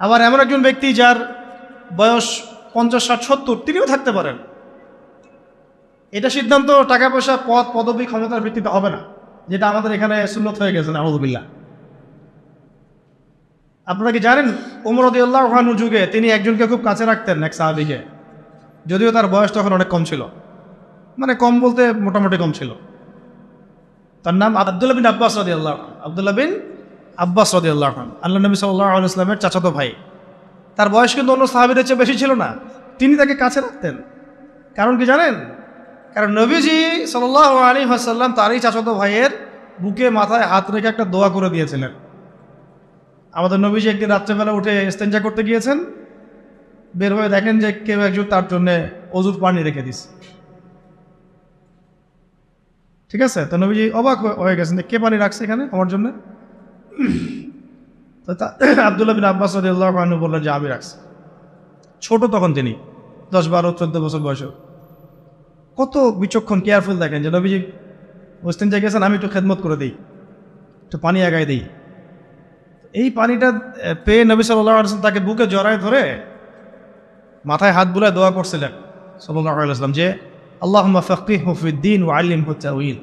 আবার এমন একজন ব্যক্তি যার বয়স 50, 60, 70, তিনিও থাকতে পারেন। এটা সিদ্ধান্ত টাকা পয়সা, পদ, পদবী, ক্ষমতার ভিত্তিতে হবে না, যেটা আমাদের এখানে সুন্নত হয়ে গেছে, নাউযুবিল্লাহ। আপনারা কি জানেন, ওমর রাদিয়াল্লাহু আনহু যুগে তিনি একজনকে খুব কাছে রাখতেন, এক সাহাবীকে, যদিও তার বয়স তখন অনেক কম ছিল, মানে কম বলতে মোটামুটি কম ছিল। তার নাম আব্দুল্লাহ বিন আব্বাস রাদিয়াল্লাহু আনহু। আব্দুল্লাহ বিন আব্বাস রাদিয়াল্লাহু আনহু আল্লাহ নবী সাল্লাল্লাহু আলাইহি ওয়াসাল্লামের চাচাতো ভাই। তার বয়স কিন্তু অন্য সাহাবীদের চেয়ে বেশি ছিল না, তিনি তাকে কাছে রাখতেন। কারণ কি জানেন? কারণ নবীজি সাল্লাল্লাহু আলাইহি ওয়াসাল্লাম তারই চাচাতো ভাইয়ের বুকে মাথায় হাত রেখে একটা দোয়া করে দিয়েছিলেন। আমাদের নবীজি একদিন রাত্রেবেলা উঠে ইস্তেঞ্জা করতে গিয়েছেন, বের হয়ে দেখেন যে কেউ একজন তার জন্য অজুর পানি রেখে দিছে। ঠিক আছে, তো নবীজি অবাক হয়ে গেছেন যে কে পানি রাখছে এখানে আমার জন্য। তো আব্দুল্লাহ বিন আব্বাস রাদিয়াল্লাহু আনহু বললেন যে আমি রাখছি। ছোট তখন তিনি, 10, 12, 14 বছর বয়স। কত বিচক্ষণ, কেয়ারফুল দেখেন যে নবীজি ইস্তেঞ্জা গেছেন, আমি একটু খেদমত করে দিই, একটু পানি আগায় দিই। এই পানিটা পেয়ে নবী সাল্লাল্লাহু আলাইহি ওয়াসাল্লাম তাকে বুকে জড়ায় ধরে মাথায় হাত বুলায় দোয়া করছিলেন সাল্লাল্লাহু আলাইহি ওয়াসাল্লাম যে আল্লাহুম্মা ফাক্কিহহু ফিদ-দীন ওয়া আল্লিমহু তা'উইল।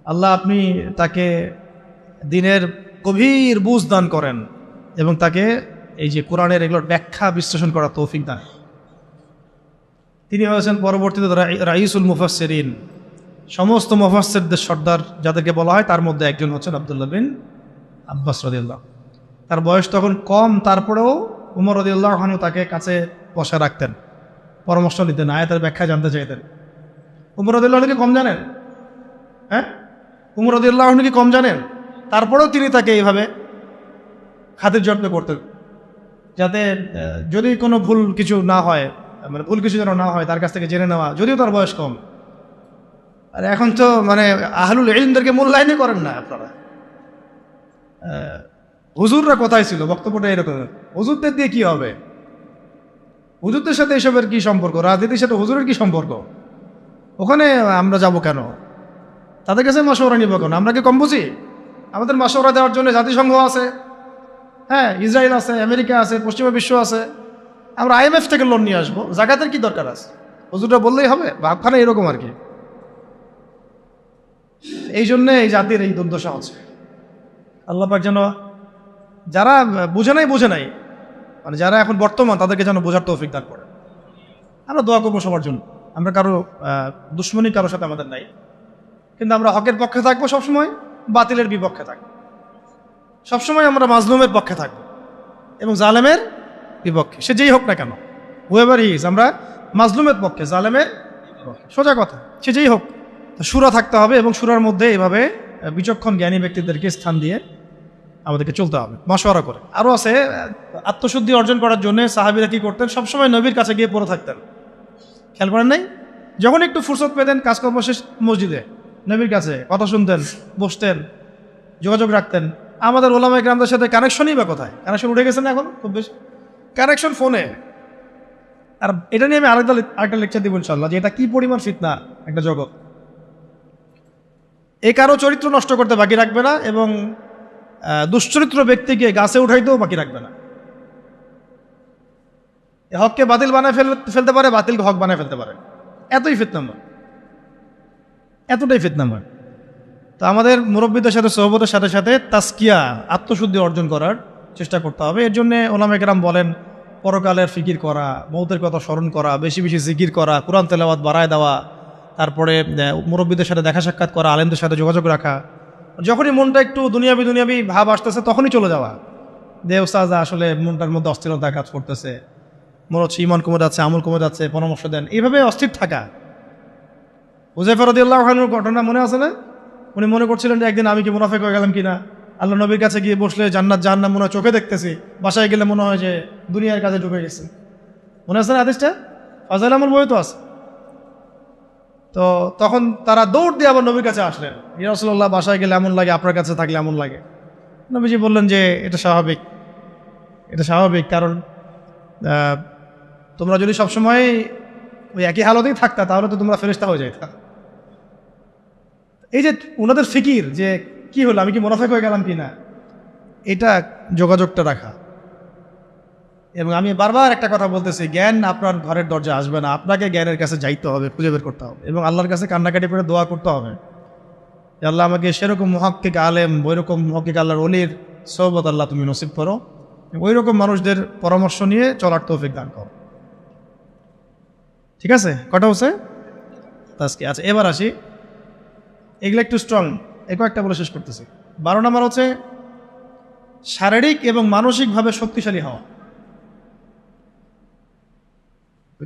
আল্লাহ আপনি তাকে দ্বীনের গভীর বুঝ দান করেন এবং তাকে এই যে কোরআনের এগুলোর ব্যাখ্যা বিশ্লেষণ করার তৌফিক দান। তিনি হয়েছেন পরবর্তীতে রাইসুল মুফাসসিরিন, সমস্ত মুফাসসিরদের সর্দার যাদেরকে বলা হয় তার মধ্যে একজন হচ্ছেন আব্দুল্লাহ বিন আব্বাস রাদিয়াল্লাহু। তার বয়স তখন কম, তারপরেও উমর রাদিয়াল্লাহু আনহু তাকে কাছে বসে রাখতেন, পরামর্শ নিতেন, আয়াতের ব্যাখ্যা জানতে চাইতেন। উমর রাদিয়াল্লাহু আনহু কি কম জানেন? হ্যাঁ, উমর রাদিয়াল্লাহু আনহু কি কম জানেন? তারপরেও তিনি তাকে এইভাবে খাতির যত্ন করতেন, যাতে যদি কোনো ভুল কিছু না হয়, মানে ভুল কিছু যেন না হয় তার কাছ থেকে জেনে নেওয়া, যদিও তার বয়স কম। আর এখন তো মানে আহলুল ইলমদেরকে মূল্যায়নই করেন না আপনারা। হুজুররা কোথায় ছিল? বক্তব্যটা এরকম, হুজুরদের দিয়ে কি হবে? হুজুরদের সাথে এসবের কি সম্পর্ক? রাজনীতির সাথে হুজুরের কি সম্পর্ক? ওখানে আমরা যাব কেন? তাদের কাছে মাশওয়ারা নিব কেন? আমরা কি কম বুঝি? আমাদের মাশওয়ারা দেওয়ার জন্য জাতিসংঘ আছে, হ্যাঁ, ইসরায়েল আছে, আমেরিকা আছে, পশ্চিমা বিশ্ব আছে। আমরা IMF থেকে লোন নিয়ে আসবো, জাকাতের কি দরকার আছে? হুজুররা বললেই হবে? ভাবখানা এরকম আর কি। এই জন্যে এই জাতির এই দুর্দশা হচ্ছে। আল্লাহ পাক যেন যারা বুঝে নাই, মানে যারা এখন বর্তমান, তাদেরকে যেন বোঝার তৌফিক দান করে। আমরা দোয়া করবো সবার জন্য। আমরা কারো দুশ্মনী কারোর সাথে আমাদের নাই, কিন্তু আমরা হকের পক্ষে থাকবো সবসময়, বাতিলের বিপক্ষে থাকবো সবসময়। আমরা মাজলুমের পক্ষে থাকবো এবং জালেমের বিপক্ষে, সে যেই হোক না কেন। হুয়েভার হি ইজ, আমরা মাজলুমের পক্ষে, জালেমের সোজা কথা, সে যেই হোক। সুরা থাকতে হবে এবং সুরার মধ্যে এভাবে বিচক্ষণ জ্ঞানী ব্যক্তিদেরকে স্থান দিয়ে আমাদেরকে চলতে হবে মশওয়ারা করে। আরও আছে, আত্মশুদ্ধি অর্জন করার জন্য সাহাবীরা কি করতেন, সবসময় নবীর কাছে গিয়ে পড়ে থাকতেন। খেয়াল করেন নাই? যখন একটু ফুরসত পেতেন কাজকর্ম শেষ, মসজিদে নবীর কাছে কথা শুনতেন, বসতেন, যোগাযোগ রাখতেন। আমাদের ওলামা ইকরামদের সাথে কানেকশনই বা কোথায়? কানেকশন উঠে গেছে না এখন খুব বেশি, কানেকশন ফোনে। আর এটা নিয়ে আমি আরেকটা লেকচার দিব ইনশাআল্লাহ, যে এটা কি পরিমাণ ফিতনা একটা জগৎ। এ কারো চরিত্র নষ্ট করতে বাকি রাখবে না এবং দুশ্চরিত্র ব্যক্তিকে গাছে উঠাইতেও বাকি রাখবে না। হককে বাতিল বানায় ফেলতে পারে, বাতিলকে হক বানায় ফেলতে পারে। এতই ফিতনাময়, এতটাই ফিতনাময়। তো আমাদের মুরব্বীদের সাথে সোহবতের সাথে সাথে তাসকিয়া, আত্মশুদ্ধি অর্জন করার চেষ্টা করতে হবে। এর জন্য ওলামা কেরাম বলেন পরকালের ফিকির করা, মৌতের কথা স্মরণ করা, বেশি বেশি জিকির করা, কোরআন তেলাওয়াত বাড়ায় দেওয়া, তারপরে মুরব্বীদের সাথে দেখা সাক্ষাৎ করা, আলেমদের সাথে যোগাযোগ রাখা। যখনই মনটা একটু দুনিয়াবি ভাব আসতেছে তখনই চলে যাওয়া, দে ওস্তাদ আসলে মনটার মধ্যে অস্থিরতা কাজ করতেছে, মনে হচ্ছে ইমান কমে যাচ্ছে, আমল কমে যাচ্ছে, পরামর্শ দেন, এইভাবে অস্থির থাকা। হুযায়ফা রাদিয়াল্লাহু আনহুর ঘটনা মনে আছে না? উনি মনে করছিলেন যে একদিন আমি কি মুনাফিক হয়ে গেলাম কিনা, আল্লাহ নবীর কাছে গিয়ে বসলে জান্নাত জাহান্নাম মনে হয় চোখে দেখতেছি, বাসায় গেলে মনে হয় যে দুনিয়ার কাছে ঢুকে গেছে। মনে আছে না হাদিসটা? ফাজাইল আমল বই তো আছে। তো তখন তারা দৌড় দিয়ে আবার নবীর কাছে আসলেন, ইয়া রাসূলুল্লাহ বাসায় গেলে এমন লাগে, আপনার কাছে থাকলে এমন লাগে। নবীজি বললেন যে এটা স্বাভাবিক, এটা স্বাভাবিক, কারণ তোমরা যদি সবসময় ওই একই হালতেই থাকতা তাহলে তো তোমরা ফেরেশতা হয়ে যাইতা। এই যে ওনাদের ফিকির যে কি হলো, আমি কি মুনাফিক হয়ে গেলাম কিনা, এটা যোগাযোগটা রাখা। এবং আমি বারবার একটা কথা বলতেছি, জ্ঞান আপনার ঘরের দরজা আসবে না, আপনাকে জ্ঞানের কাছে যাইতে হবে, খুঁজে বের করতে হবে এবং আল্লাহর কাছে কান্নাকাটি করে দোয়া করতে হবে যে আল্লাহ আমাকে সেরকম মুহাক্কিক আলেম, ওইরকম মুহাক্কিক আল্লাহর ওলির সোহবত আল্লাহ তুমি নসিব করো, ওই রকম মানুষদের পরামর্শ নিয়ে চলার তৌফিক দান করো। ঠিক আছে, কটা হচ্ছে আজকে? আচ্ছা, এবার আসি, এগুলো একটু স্ট্রং, একটা বলে শেষ করতেছি। 12 নম্বর হচ্ছে শারীরিক এবং মানসিকভাবে শক্তিশালী হওয়া।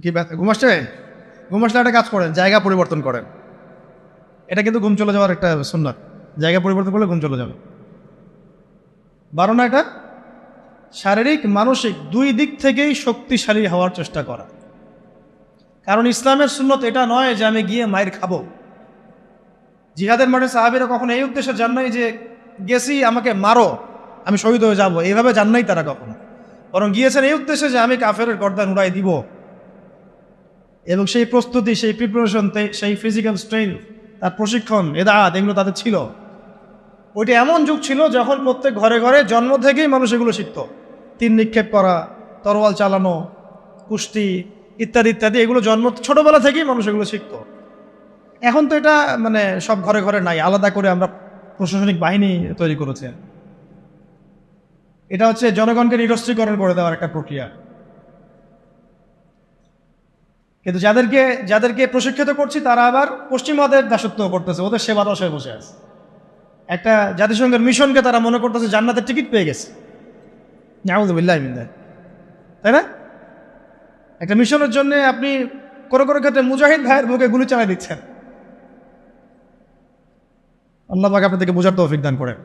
কি ঘুম আসছে? ঘুম আসলে একটা কাজ করেন, জায়গা পরিবর্তন করেন। এটা কিন্তু ঘুম চলে যাওয়ার একটা সুন্নাত, জায়গা পরিবর্তন করলে ঘুম চলে যাবে। 12 না, এটা শারীরিক মানসিক দুই দিক থেকেই শক্তিশালী হওয়ার চেষ্টা করা। কারণ ইসলামের সুন্নত এটা নয় যে আমি গিয়ে মায়ের খাবো। জিহাদের মাঠে সাহাবীরা কখনো এই উদ্দেশ্যে যান নাই যে গেছি আমাকে মারো আমি শহীদ হয়ে যাবো, এইভাবে যান নাই তারা কখনো। বরং গিয়েছেন এই উদ্দেশ্যে যে আমি কাফেরের গর্দান উড়াই দিব। এবং সেই প্রস্তুতি, সেই প্রিপারেশন, সেই ফিজিক্যাল স্ট্রেংথ, তার প্রশিক্ষণ, এদাত, এগুলো তাদের ছিল। ওইটা এমন যুগ ছিল যখন প্রত্যেক ঘরে ঘরে জন্ম থেকেই মানুষ এগুলো শিখত। তীর নিক্ষেপ করা, তরোয়াল চালানো, কুস্তি ইত্যাদি ইত্যাদি, এগুলো ছোটবেলা থেকেই মানুষ এগুলো শিখত। এখন তো এটা মানে সব ঘরে ঘরে নাই, আলাদা করে আমরা প্রশাসনিক বাহিনী তৈরি করেছে। এটা হচ্ছে জনগণকে নিরস্ত্রীকরণ করে দেওয়ার একটা প্রক্রিয়া। কিন্তু যাদেরকে প্রশিক্ষিত করছি তারা আবার পশ্চিমাদের দাসত্ব করতেছে, ওদের সেবা দশায় বসে আছে। একটা জাতিসংঘের মিশনকে তারা মনে করতেছে জান্নাতের টিকিট পেয়ে গেছে। নাউযুবিল্লাহি মিন যালিক, তাই না? একটা মিশনের জন্য আপনি কোনো ক্ষেত্রে মুজাহিদ ভাইয়ের বুকে গুলি চালাই দিচ্ছেন। আল্লাহ পাক আপনাদেরকে বোঝার তৌফিক দান করেন।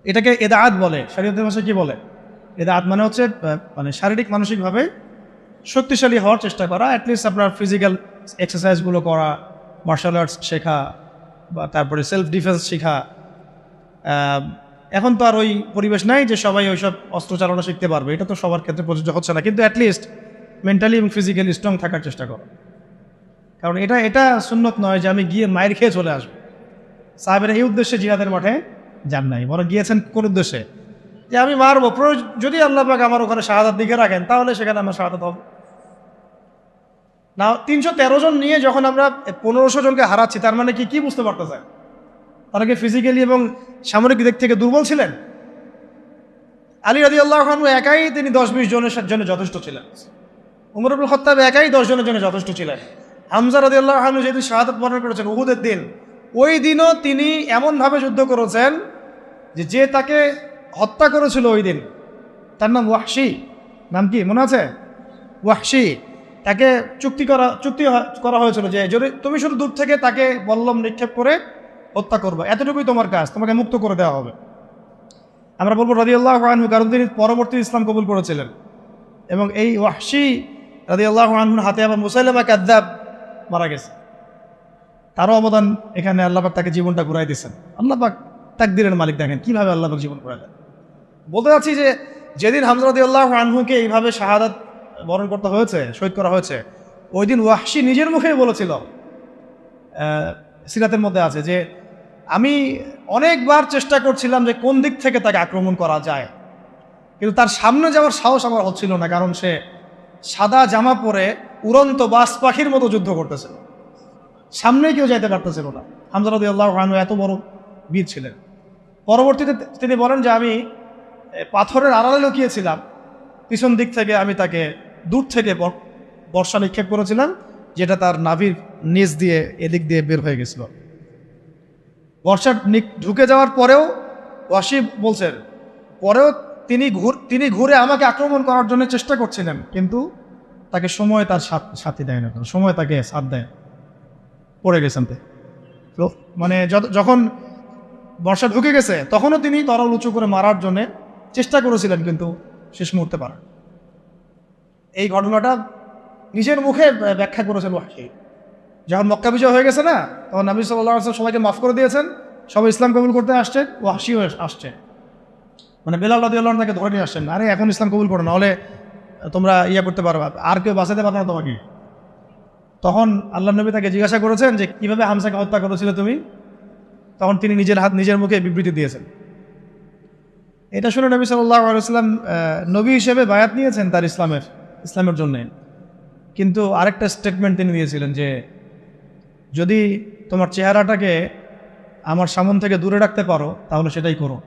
এটাকে এদাআত বলে, শরীয়তের ভাষায় কি বলে? এদাআত মানে হচ্ছে মানে শারীরিক মানসিকভাবে শক্তিশালী হওয়ার চেষ্টা করা। অ্যাটলিস্ট আপনার ফিজিক্যাল এক্সারসাইজগুলো করা, মার্শাল আর্টস শেখা, বা তারপরে সেলফ ডিফেন্স শেখা। এখন তো আর ওই পরিবেশ নাই যে সবাই ওইসব অস্ত্র চালানো শিখতে পারবে, এটা তো সবার ক্ষেত্রে প্রযোজ্য হচ্ছে না। কিন্তু অ্যাটলিস্ট মেন্টালি এবং ফিজিক্যালি স্ট্রং থাকার চেষ্টা করো। কারণ এটা সুন্নত নয় যে আমি গিয়ে মায়ের খেয়ে চলে আসবো। সাহাবেরা এই উদ্দেশ্যে জিহাদের মাঠে যান নাই, বরং গিয়েছেন কোন উদ্দেশ্যে? যে আমি মারবো, যদি আল্লাহ পাক আমার ওখানে শাহাদাত দিকে রাখেন তাহলে সেখানে আমার শাহাদাত হবে না। 313 জন নিয়ে যখন আমরা 1500 জনকে হারাচ্ছি, তার মানে কি বুঝতে পারতেছে? তারা কি ফিজিক্যালি এবং সামরিক দিক থেকে দুর্বল ছিলেন? আলী রাদিয়াল্লাহু আনহু একাই তিনি 10-20 জনের জন্য যথেষ্ট ছিলেন। উমর ইবনে খাত্তাব একাই 10 জনের জন্য যথেষ্ট ছিলেন। হামজা রাদিয়াল্লাহু আনহু যেহেতু শাহাদাত বরণ করেছেন উহুদের দিন, ওই দিনও তিনি এমনভাবে যুদ্ধ করেছেন যে তাকে হত্যা করেছিল ওই দিন, তার নাম ওয়াহশী। নাম কি মনে আছে? ওয়াহশি তাকে চুক্তি করা হয়েছিল যে যদি তুমি শুধু দূর থেকে তাকে বল্লম নিক্ষেপ করে হত্যা করবে, এতটুকুই তোমার কাজ, তোমাকে মুক্ত করে দেওয়া হবে। আমরা বলবো রাদিয়াল্লাহু আনহু, কারণ তিনি পরবর্তী ইসলাম কবুল করেছিলেন। এবং এই ওয়াহশি রাদিয়াল্লাহু আনহুর হাতে আবার মুসাইলামা কাযযাব মারা গেছে। তারও অবদান এখানে। আল্লাহ পাক তাকে জীবনটা ঘুরাই দিয়েছেন। আল্লাহ পাক তাকদীরের মালিক, দেখেন কিভাবে আল্লাহ পাক জীবন ঘুরাই দেন। বলতে চাচ্ছি যে যেদিন হামজা রাদিয়াল্লাহু আনহুকে এইভাবে শাহাদাত বরণ করতে হয়েছে, শহীদ করা হয়েছে, ওই দিন ওয়াহশি নিজের মুখেই বলেছিল, সিরাতের মধ্যে আছে যে আমি অনেকবার চেষ্টা করছিলাম যে কোন দিক থেকে তাকে আক্রমণ করা যায়, কিন্তু তার সামনে যাওয়ার সাহস আমার হচ্ছিল না, কারণ সে সাদা জামা পরে উড়ন্ত বাস পাখির মতো যুদ্ধ করতেছে, সামনেই কেউ যাইতে পারতেছিল না। হামজা রাদিয়াল্লাহু আনহু এত বড় বীর ছিলেন। পরবর্তীতে তিনি বলেন যে আমি পাথরের আড়ালে লুকিয়েছিলাম, পিছন দিক থেকে আমি তাকে দূর থেকে বর্ষা নিক্ষেপ করেছিলাম, যেটা তার নাভির নিচ দিয়ে এদিক দিয়ে বের হয়ে গেছিল। বর্ষা ঢুকে যাওয়ার পরেও ওয়াহশি বলছেন, পরেও তিনি ঘুরে আমাকে আক্রমণ করার জন্য চেষ্টা করছিলেন, কিন্তু তাকে সময় তার সাথী দেয় না, সময় তাকে সাথ দেয়, পড়ে গেছেন। তো মানে যখন বর্ষা ঢুকে গেছে তখনও তিনি তরল উঁচু করে মারার জন্য চেষ্টা করেছিলেন, কিন্তু শেষ মুহূর্তে পারেন। এই ঘটনাটা নিজের মুখে ব্যাখ্যা করেছেন ওয়াহশি। যখন মক্কা বিজয় হয়ে গেছে না, তখন নবী সাল্লাল্লাহু আলাইহি ওয়াসাল্লাম সবাইকে মাফ করে দিয়েছেন, সবাই ইসলাম কবুল করতে আসছে, ওয়াহশিও আসছে। মানে বেলাল রাদিয়াল্লাহু আনহু তাকে ধরে নিয়ে আসছেন, আরে এখন ইসলাম কবুল করো, নাহলে তোমরা করতে পারবা, আর কেউ বাঁচাতে পারবে না তোমাকে। তখন আল্লাহ নবী তাকে জিজ্ঞাসা করেছেন যে কিভাবে হামজাকে হত্যা করেছিলে তুমি, তখন তিনি নিজের মুখে বিবৃতি দিয়েছেন। এটা শুনে নবী সাল্লাল্লাহু আলাইহি ওয়াসাল্লাম নবী হিসেবে বায়াত নিয়েছেন তার ইসলামের জন্যে, কিন্তু আরেকটা স্টেটমেন্ট তিনি দিয়েছিলেন যে যদি তোমার চেহারাটাকে আমার সামনে থেকে দূরে রাখতে পারো তাহলে সেটাই করো।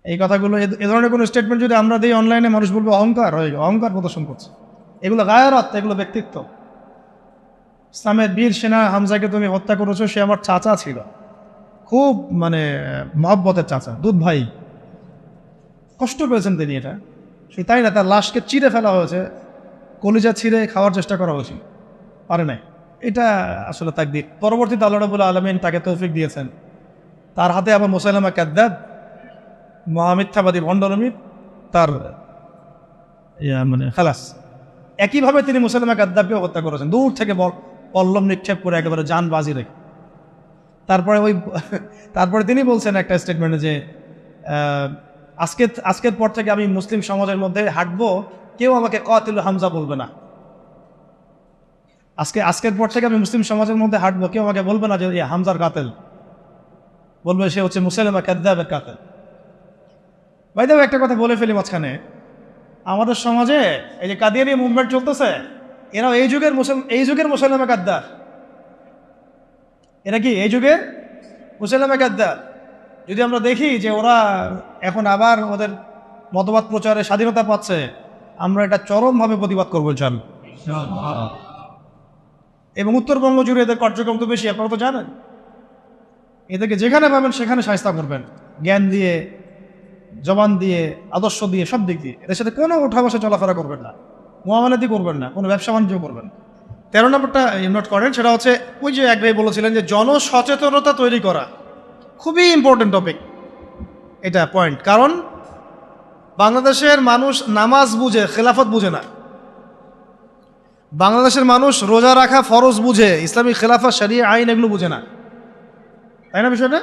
এই কথাগুলো, এ ধরনের কোনো স্টেটমেন্ট যদি আমরা দিই অনলাইনে, মানুষ বলবে অহংকার প্রদর্শন করছে। এগুলো গায়রাত, এগুলো ব্যক্তিত্ব। ইসলামের বীর সেনা হামজাকে তুমি হত্যা করেছো, সে আমার চাচা ছিল, খুব মানে মহব্বতের চাচা, দুধ ভাই। কষ্ট পেয়েছেন তিনি এটা, সে তাই না, তার লাশকে চিরে ফেলা হয়েছে, কলিজা ছিঁড়ে খাওয়ার চেষ্টা করা হয়েছে, পারে নাই। এটা আসলে তাকদীর। পরবর্তীতে আল্লাহ রাব্বুল আলামিন তাকে তৌফিক দিয়েছেন, তার হাতে আবার মুসাইলামা কাযযাব, মহামিথ্যাবাদী ভণ্ডনবী, তার মানে খালাস। একইভাবে তিনি মুসাইলামা কাযযাবকেও হত্যা করেছেন, দূর থেকে পল্লম নিক্ষেপ করে একেবারে জান বাজি রেখে। তারপরে তিনি বলছেন একটা স্টেটমেন্টে যে আজকের পর থেকে আমি মুসলিম সমাজের মধ্যে হাঁটবো, কেউ আমাকে কাতিল হামজা বলবে না। আজকের পর থেকে আমি মুসলিম সমাজের মধ্যে হাঁটবো, কেউ আমাকে বলবে না যে হামজার কাতেল, বলবে সে হচ্ছে মুসাইলামা কাযযাবের কাতেল। ভাই দেব একটা কথা বলে ফেলি মাঝখানে, আমাদের সমাজে এই যে কাদিয়ানী মুভমেন্ট চলতেছে, এরাও এই যুগের মুসাইলামা কাযযাব। এরা কি এই যুগের মুসাইলামা কাযযাব? যদি আমরা দেখি যে ওরা এখন আবার ওদের মতবাদ প্রচারে স্বাধীনতা পাচ্ছে, আমরা এটা চরমভাবে প্রতিবাদ করবো ইনশাআল্লাহ। এবং উত্তরবঙ্গ জুড়ে এদের কার্যক্রম তো বেশি, আপনারা তো জানেন। এদেরকে যেখানে পাবেন সেখানে শায়েস্তা করবেন, জ্ঞান দিয়ে, জবান দিয়ে, আদর্শ দিয়ে, সব দিক দিয়ে। এদের সাথে কোনো ওঠা বসা চলাফেরা করবেন না, মুআমালাতি করবেন না, কোনো ব্যবসা বাণিজ্য করবেন। 13 নম্বরটা নোট করেন, সেটা হচ্ছে ওই যে এক ভাই বলেছিলেন যে জনসচেতনতা তৈরি করা খুবই ইম্পর্টেন্ট টপিক, এটা পয়েন্ট। কারণ বাংলাদেশের মানুষ নামাজ বুঝে, খেলাফত বুঝে না। বাংলাদেশের মানুষ রোজা রাখা ফরজ বুঝে, ইসলামী খেলাফত, শরিয়া, আইন এগুলো বুঝে না, তাই না বিষয়টা?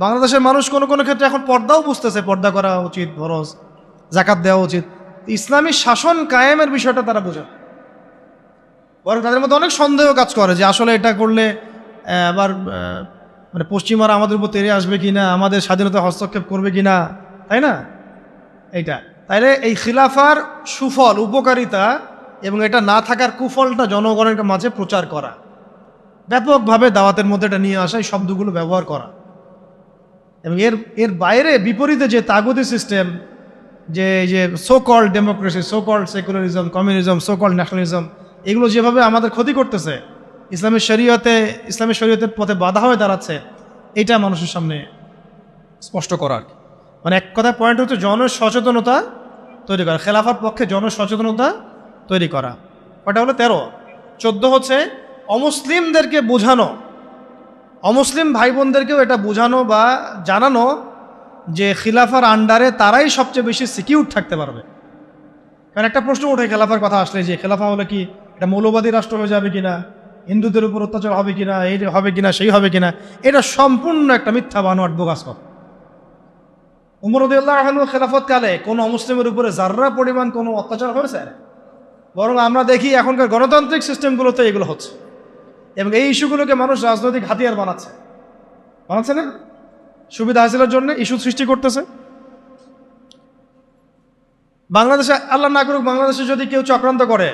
বাংলাদেশের মানুষ কোনো কোনো ক্ষেত্রে এখন পর্দাও বুঝতেছে, পর্দা করা উচিত, ফরজ, যাকাত দেওয়া উচিত, ইসলামী শাসন কায়েমের বিষয়টা তারা বোঝে। বরং তাদের মধ্যে অনেক সন্দেহ কাজ করে যে আসলে এটা করলে আবার মানে পশ্চিমারা আমাদের উপর তেড়ে আসবে কিনা, আমাদের স্বাধীনতা হস্তক্ষেপ করবে কিনা, তাই না? এইটা তাইলে এই খিলাফার সুফল, উপকারিতা এবং এটা না থাকার কুফলটা জনগণের মাঝে প্রচার করা, ব্যাপকভাবে দাওয়াতের মধ্যে এটা নিয়ে আসা, এই শব্দগুলো ব্যবহার করা। এবং এর বাইরে বিপরীতে যে তাগুতি সিস্টেম, যে so called democracy, so called secularism, communism, so called nationalism, এগুলো যেভাবে আমাদের ক্ষতি করতেছে, ইসলামী শরীয়তের পথে বাধা হয়ে দাঁড়াচ্ছে, এটা মানুষের সামনে স্পষ্ট করার। মানে এক কথা পয়েন্ট হচ্ছে জনসচেতনতা তৈরি করা, খেলাফার পক্ষে জনসচেতনতা তৈরি করা। ওটা হলো 13। 14 হচ্ছে অমুসলিমদেরকে বোঝানো, অমুসলিম ভাই বোনদেরকেও এটা বোঝানো বা জানানো যে খিলাফার আন্ডারে তারাই সবচেয়ে বেশি সিকিউর থাকতে পারবে। কারণ একটা প্রশ্ন ওঠে খেলাফার কথা আসলে, যে খেলাফা হলে কি এটা মৌলবাদী রাষ্ট্র হয়ে যাবে কিনা, হিন্দুদের উপর অত্যাচার হবে কিনা, এই হবে কিনা, সেই হবে কিনা। এটা সম্পূর্ণ একটা মিথ্যা বানোয়াট বোগাস কথা। উমর রাদিয়াল্লাহু আনহু খেলাফত কালে কোনো অমুসলিমের উপরে যার্রা পরিমাণ কোনো অত্যাচার হয়েছে? বরং আমরা দেখি এখনকার গণতান্ত্রিক সিস্টেমগুলোতে এগুলো হচ্ছে, এবং এই ইস্যুগুলোকে মানুষ রাজনৈতিক হাতিয়ার বানাচ্ছে না, সুবিধা হাসিলের জন্য ইস্যু সৃষ্টি করতেছে। বাংলাদেশে আল্লাহ না করুক, বাংলাদেশে যদি কেউ চক্রান্ত করে,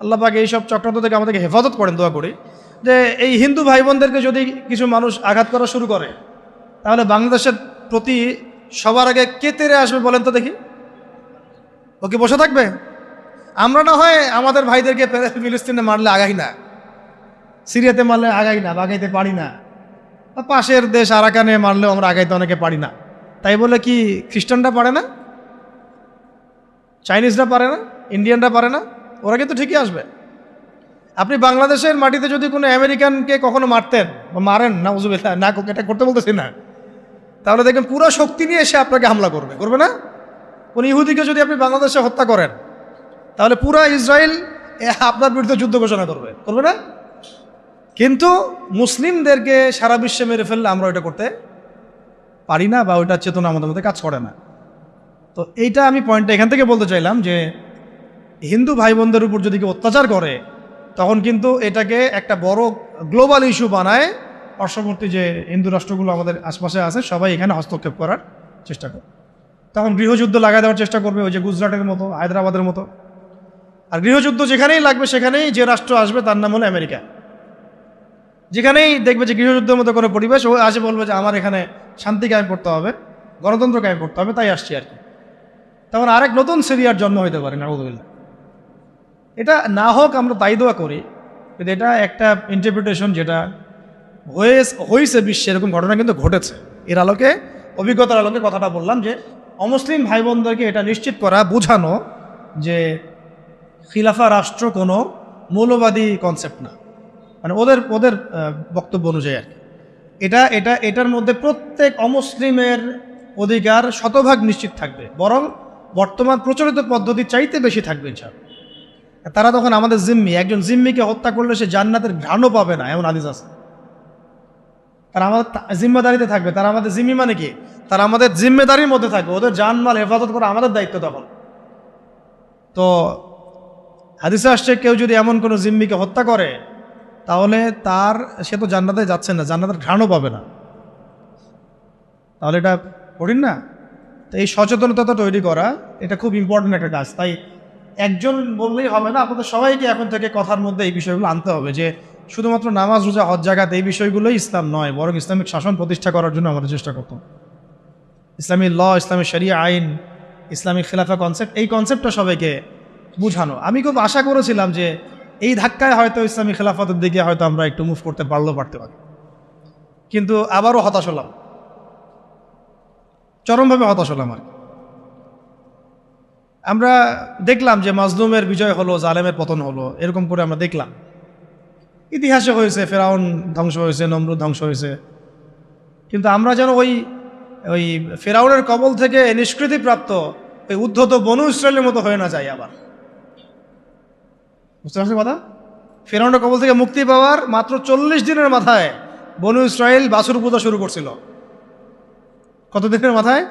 আল্লাহ পাক এইসব চক্রান্ত থেকে আমাদেরকে হেফাজত করেন, দোয়া করি, যে এই হিন্দু ভাই বোনদেরকে যদি কিছু মানুষ আঘাত করা শুরু করে, তাহলে বাংলাদেশের প্রতি সবার আগে কে তেরে আসবে বলেন তো দেখি? ও কি বসে থাকবে? আমরা না হয় আমাদের ভাইদেরকে ফিলিস্তিনে মারলে আগাই না, সিরিয়াতে মারলে আগাই না, আগাইতে পারি না, পাশের দেশ আরাকানে মারলেও আমরা আগাইতে অনেকে পারি না। তাই বলে কি খ্রিস্টানরা পারে না, চাইনিজরা পারে না, ইন্ডিয়ানরা পারে না? ওরা কিন্তু ঠিকই আসবে। আপনি বাংলাদেশের মাটিতে যদি কোনো আমেরিকানকে কখনো মারতেন বা মারেন, না উজুবিল্লাহ, না এটা করতে বলতেছি না, তাহলে দেখবেন পুরো শক্তি নিয়ে এসে আপনাকে হামলা করবে না? কোন ইহুদিকে যদি আপনি বাংলাদেশে হত্যা করেন, তাহলে পুরা ইসরায়েল আপনার বিরুদ্ধে যুদ্ধ ঘোষণা করবে না? কিন্তু মুসলিমদেরকে সারা বিশ্বে মেরে ফেললে আমরা ওইটা করতে পারি না, বা ওইটার চেতনা আমাদের মধ্যে কাজ করে না। তো এইটা আমি পয়েন্টটা এখান থেকে বলতে চাইলাম, যে হিন্দু ভাই বোনদের উপর যদি কেউ অত্যাচার করে, তখন কিন্তু এটাকে একটা বড় গ্লোবাল ইস্যু বানায়, পার্শ্ববর্তী যে হিন্দু রাষ্ট্রগুলো আমাদের আশপাশে আছে সবাই এখানে হস্তক্ষেপ করার চেষ্টা করে। তখন গৃহযুদ্ধ লাগাই দেওয়ার চেষ্টা করবে, ওই যে গুজরাটের মতো, হায়দ্রাবাদের মতো। আর গৃহযুদ্ধ যেখানেই লাগবে, সেখানেই যে রাষ্ট্র আসবে তার নাম হলো আমেরিকা। যেখানেই দেখবে যে গৃহযুদ্ধের মতো কোনো পরিবেশ, ও আসে বলবে যে আমার এখানে শান্তি কায়েম করতে হবে, গণতন্ত্র কায়েম করতে হবে, তাই আসছি আর কি। তখন আরেক নতুন সিরিয়ার জন্ম হইতে পারে, নাউযুবিল্লাহ। এটা না হোক, আমরা তাই দোয়া করি, কিন্তু এটা একটা ইন্টারপ্রিটেশন যেটা হয়েছে বিশ্বে, এরকম ঘটনা কিন্তু ঘটেছে। এর আলোকে, অভিজ্ঞতার আলোকে কথাটা বললাম, যে অমুসলিম ভাই বোনদেরকে এটা নিশ্চিত করা, বোঝানো যে খিলাফা রাষ্ট্র কোনো মৌলবাদী কনসেপ্ট না, মানে ওদের বক্তব্য অনুযায়ী আর কি। এটার মধ্যে প্রত্যেক অমুসলিমের অধিকার শতভাগ নিশ্চিত থাকবে, বরং বর্তমান প্রচলিত পদ্ধতি চাইতে বেশি থাকবে ইনশাআল্লাহ। তারা তখন আমাদের জিম্মি, একজন জিম্মিকে হত্যা করলে সে জান্নাতের ঘ্রাণও পাবে না, এমন হাদিস আছে। তারা আমাদের জিম্মেদারিতে থাকবে, তারা আমাদের জিম্মি মানে কি, তারা আমাদের জিম্মেদারির মধ্যে থাকবে, ওদের জানমাল হেফাজত করা আমাদের দায়িত্ব তখন। তো হাদিসে আসছে, কেউ যদি এমন কোনো জিম্মিকে হত্যা করে, তাহলে সে তো জান্নাতে যাচ্ছে না, জান্নাতের ঘ্রাণও পাবে না। তাহলে এটা কঠিন না? তো এই সচেতনতা তৈরি করা, এটা খুব ইম্পর্টেন্ট একটা কাজ। তাই একজন বললেই হবে না, আপনাদের সবাইকে এখন থেকে কথার মধ্যে এই বিষয়গুলো আনতে হবে, যে শুধুমাত্র নামাজ, রোজা, হজ, জাকাত এই বিষয়গুলোই ইসলাম নয়, বরং ইসলামিক শাসন প্রতিষ্ঠা করার জন্য আমাদের চেষ্টা করতাম। ইসলামী ল, ইসলামী শরিয়া আইন, ইসলামিক খেলাফা কনসেপ্ট, এই কনসেপ্টটা সবাইকে বুঝানো। আমি খুব আশা করেছিলাম যে এই ধাক্কায় হয়তো ইসলামী খেলাফতের দিকে হয়তো আমরা একটু মুভ করতে পারতে পারি, কিন্তু আবারও হতাশ হলাম, চরমভাবে হতাশ হলাম। আর আমরা দেখলাম যে মাজলুমের বিজয় হলো, জালেমের পতন হলো, এরকম করে আমরা দেখলাম। ইতিহাসে হয়েছে, ফেরাউন ধ্বংস হয়েছে, নমরুদ ধ্বংস হয়েছে, কিন্তু আমরা যেন ওই ফেরাউনের কবল থেকে নিষ্কৃতিপ্রাপ্ত ওই উদ্ধত বনু ইসরায়েলের মতো হয়ে না যায় আবার। বুঝতে পারছেন কথা? ফেরাউনের কবল থেকে মুক্তি পাওয়ার মাত্র 40 দিনের মাথায় বনু ইসরায়েল বাছুর পূজা শুরু করছিল। কত দিনের মাথায়?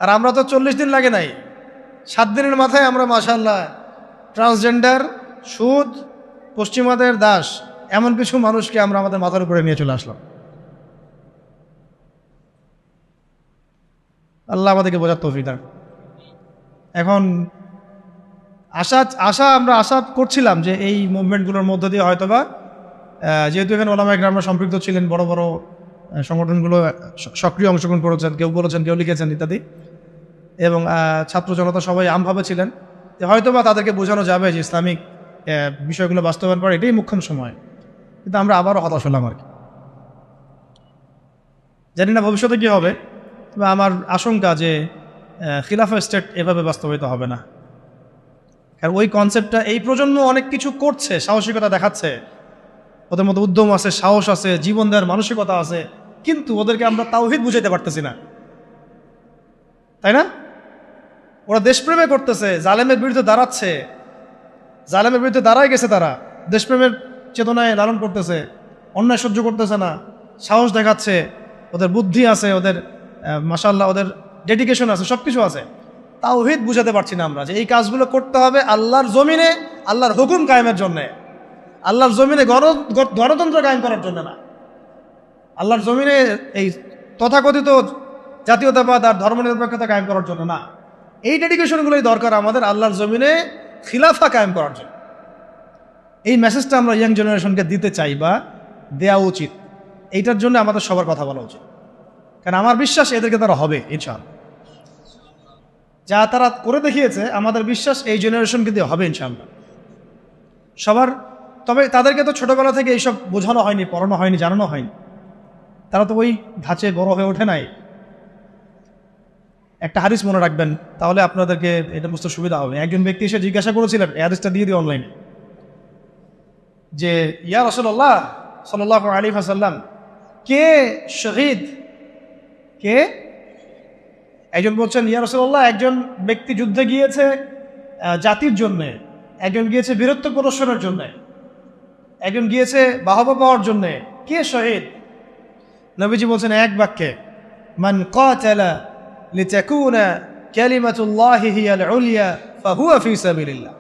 আর আমরা তো 40 দিন লাগে নাই, 7 দিনের মাথায় আমরা মাশাআল্লাহ ট্রান্সজেন্ডার, সুদ, পশ্চিমাদের দাস, এমন কিছু মানুষকে আমরা আমাদের মাথার উপরে নিয়ে চলে আসলাম। আল্লাহ আমাদেরকে বোঝার তৌফিক দান। এখন আমরা আশা করছিলাম যে এই মুভমেন্টগুলোর মধ্য দিয়ে হয়তোবা, যেহেতু এখানে ওলামায়ে কেরাম সম্পৃক্ত ছিলেন, বড় বড় সংগঠনগুলো সক্রিয় অংশগ্রহণ করেছেন, কেউ বলেছেন, কেউ লিখেছেন ইত্যাদি, এবং ছাত্র জনতা সবাই আমভাবে ছিলেন, যে হয়তোবা তাদেরকে বোঝানো যাবে যে ইসলামিক বিষয়গুলো বাস্তবায়ন করা এটাই মুখ্যম সময়। কিন্তু আমরা আবারও হতাশ হলাম আর কি। জানি না ভবিষ্যতে কী হবে, তবে আমার আশঙ্কা যে খিলাফা স্টেট এভাবে বাস্তবায়িত হবে না। কারণ ওই কনসেপ্টটা এই প্রজন্ম অনেক কিছু করছে, সাহসিকতা দেখাচ্ছে, ওদের মধ্যে উদ্যম আছে, সাহস আছে, জীবন দেওয়ার মানসিকতা আছে, কিন্তু ওদেরকে আমরা তাওহীদ বুঝাইতে পারতেছি না, তাই না? ওরা দেশপ্রেমে করতেছে, জালেমের বিরুদ্ধে দাঁড়াচ্ছে, জালেমের বিরুদ্ধে দাঁড়ায় গেছে, তারা দেশপ্রেমের চেতনায় লালন করতেছে, অন্যায় সহ্য করতেছে না, সাহস দেখাচ্ছে, ওদের বুদ্ধি আছে, ওদের মাশাআল্লাহ ওদের ডেডিকেশন আছে, সব কিছু আছে। তাওহীদ বুঝাতে পারছি না আমরা যে এই কাজগুলো করতে হবে আল্লাহর জমিনে, আল্লাহর হুকুম কায়েমের জন্যে, আল্লাহর জমিনে গণতন্ত্র কায়েম করার জন্য না, আল্লাহর জমিনে এই তথাকথিত জাতীয়তাবাদ আর ধর্মনিরপেক্ষতা কায়েম করার জন্য না। এই ডেডিকেশনগুলোই দরকার আমাদের আল্লাহর জমিনে খিলাফা কায়েম করার জন্য। এই মেসেজটা আমরা ইয়াং জেনারেশনকে দিতে চাই বা দেওয়া উচিত। এইটার জন্য আমাদের সবার কথা বলা উচিত, কারণ আমার বিশ্বাস এদেরকে তারা হবে ইনশাআল্লাহ। যা তারা করে দেখিয়েছে আমাদের বিশ্বাস এই জেনারেশনকে দিয়ে হবে ইনশাআল্লাহ সবার। তবে তাদেরকে তো ছোটবেলা থেকে এইসব বোঝানো হয়নি, পড়ানো হয়নি, জানানো হয়নি, তারা তো ওই ধাঁচে বড় হয়ে ওঠে নাই। একটা হাদিস মনে রাখবেন, তাহলে আপনাদেরকে এটা বুঝতে সুবিধা হবে। একজন ব্যক্তি এসে জিজ্ঞাসা করেছিলেন, এই হাদিসটা দিয়ে দিই অনলাইনে, যে ইয়া রাসূলুল্লাহ সাল্লাল্লাহু আলাইহি ওয়াসাল্লাম, কে শহীদ, কে? একজন বলছেন, ইয়া রাসূলুল্লাহ, একজন ব্যক্তি যুদ্ধে গিয়েছে জাতির জন্যে, একজন গিয়েছে বীরত্ব প্রদর্শনের জন্যে, একজন গিয়েছে বাহবা পাওয়ার জন্যে, কে শহীদ? নবীজি বলছেন এক বাক্যে, মান কাতালা লিতাকুনা কালিমাতুল্লাহি হিয়াল উলিয়া ফাহুয়া ফি সাবিলিল্লাহ।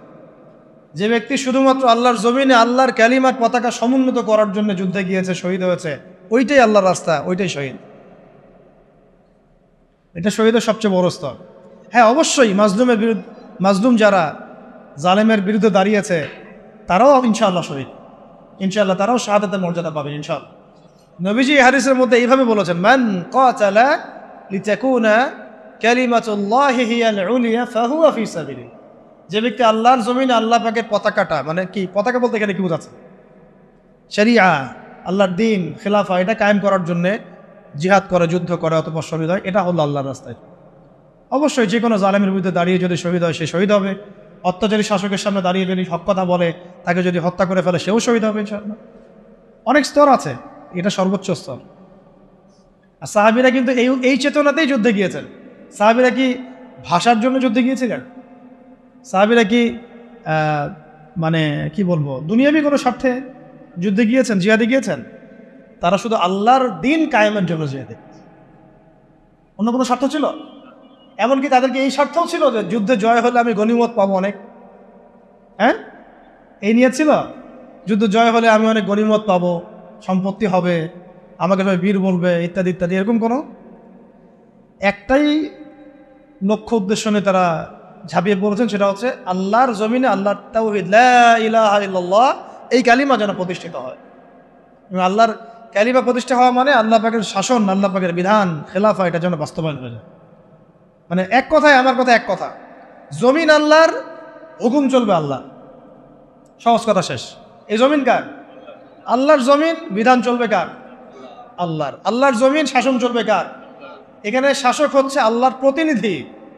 যে ব্যক্তি শুধুমাত্র আল্লাহর জমিনে আল্লাহর কালিমার পতাকা সমুন্নত করার জন্য যুদ্ধে গিয়েছে, শহীদ হয়েছে, ওইটাই আল্লাহর রাস্তা, ওইটাই শহীদ। এটা শহীদের সবচেয়ে বড় স্তর। হ্যাঁ, অবশ্যই মাজলুম যারা জালেমের বিরুদ্ধে দাঁড়িয়েছে তারাও ইনশাআল্লাহ শহীদ, ইনশাআল্লাহ তারাও শাহাদাতের মর্যাদা পাবেন ইনশাআল্লাহ। নবীজি হাদিসের মধ্যে এইভাবে বলেছেন, মান কাতালা লিতাকুনা কালিমাতুল্লাহি হিয়াল উলিয়া ফাহুয়া ফি সাবিলিল্লাহ। যে ব্যক্তি আল্লাহর জমিনে আল্লাহ পাকের পতাকাটা, মানে কি পতাকা বলতে এখানে কি বোঝাচ্ছে? শরিয়া, আল্লাহর দ্বীন, খিলাফা, এটা কায়েম করার জন্যে জিহাদ করে, যুদ্ধ করে, অতঃপর শহীদ হয়, এটা হলো আল্লাহর রাস্তায়। অবশ্যই যে কোনো জালেমের বিরুদ্ধে দাঁড়িয়ে যদি শহীদ হয়, সে শহীদ হবে। অত্যাচারী শাসকের সামনে দাঁড়িয়ে যদি হক কথা বলে, তাকে যদি হত্যা করে ফেলে, সেও শহীদ হবে ইনশাআল্লাহ। অনেক স্তর আছে, এটা সর্বোচ্চ স্তর। আর সাহাবীরা কিন্তু এই চেতনাতেই যুদ্ধে গিয়েছেন। সাহাবীরা কি ভাষার জন্য যুদ্ধে গিয়েছিলেন? সাহাবীরা কি মানে কি বলবো, দুনিয়াবি কোনো স্বার্থে যুদ্ধে গিয়েছেন, জিহাদে গিয়েছেন? তারা শুধু আল্লাহর দ্বীন কায়েমের জন্য জিহাদে। অন্য কোনো স্বার্থ ছিল? এমনকি তাদেরকে এই স্বার্থও ছিল যে যুদ্ধে জয় হলে আমি গনিমত পাবো অনেক। হ্যাঁ, এই নিয়ে ছিল, যুদ্ধ জয় হলে আমি অনেক গনিমত পাবো, সম্পত্তি হবে, আমাকে সবাই বীর বলবে, ইত্যাদি ইত্যাদি। এরকম কোনো একটাই লক্ষ্য উদ্দেশ্য নিয়ে তারা ঝাঁপিয়ে পড়েছেন, সেটা হচ্ছে আল্লাহর জমিনে আল্লাহর তাওহীদ, লা ইলাহা ইল্লাল্লাহ, এই কালিমা যেন প্রতিষ্ঠিত হয়। এবং আল্লাহর কালিমা প্রতিষ্ঠা হওয়া মানে আল্লাহ পাকের শাসন, আল্লাহ পাকের বিধান, খেলাফা, এটা যেন বাস্তবায়ন হয়ে যায়। মানে এক কথায়, আমার কথা এক কথা, জমিন আল্লাহর, হুকুম চলবে আল্লাহ। সহজ কথা শেষ। এই জমিন কার? আল্লাহর জমিন, বিধান চলবে কার? আল্লাহর। আল্লাহর জমিন, শাসন চলবে কার? এখানে শাসক হচ্ছে আল্লাহর প্রতিনিধি,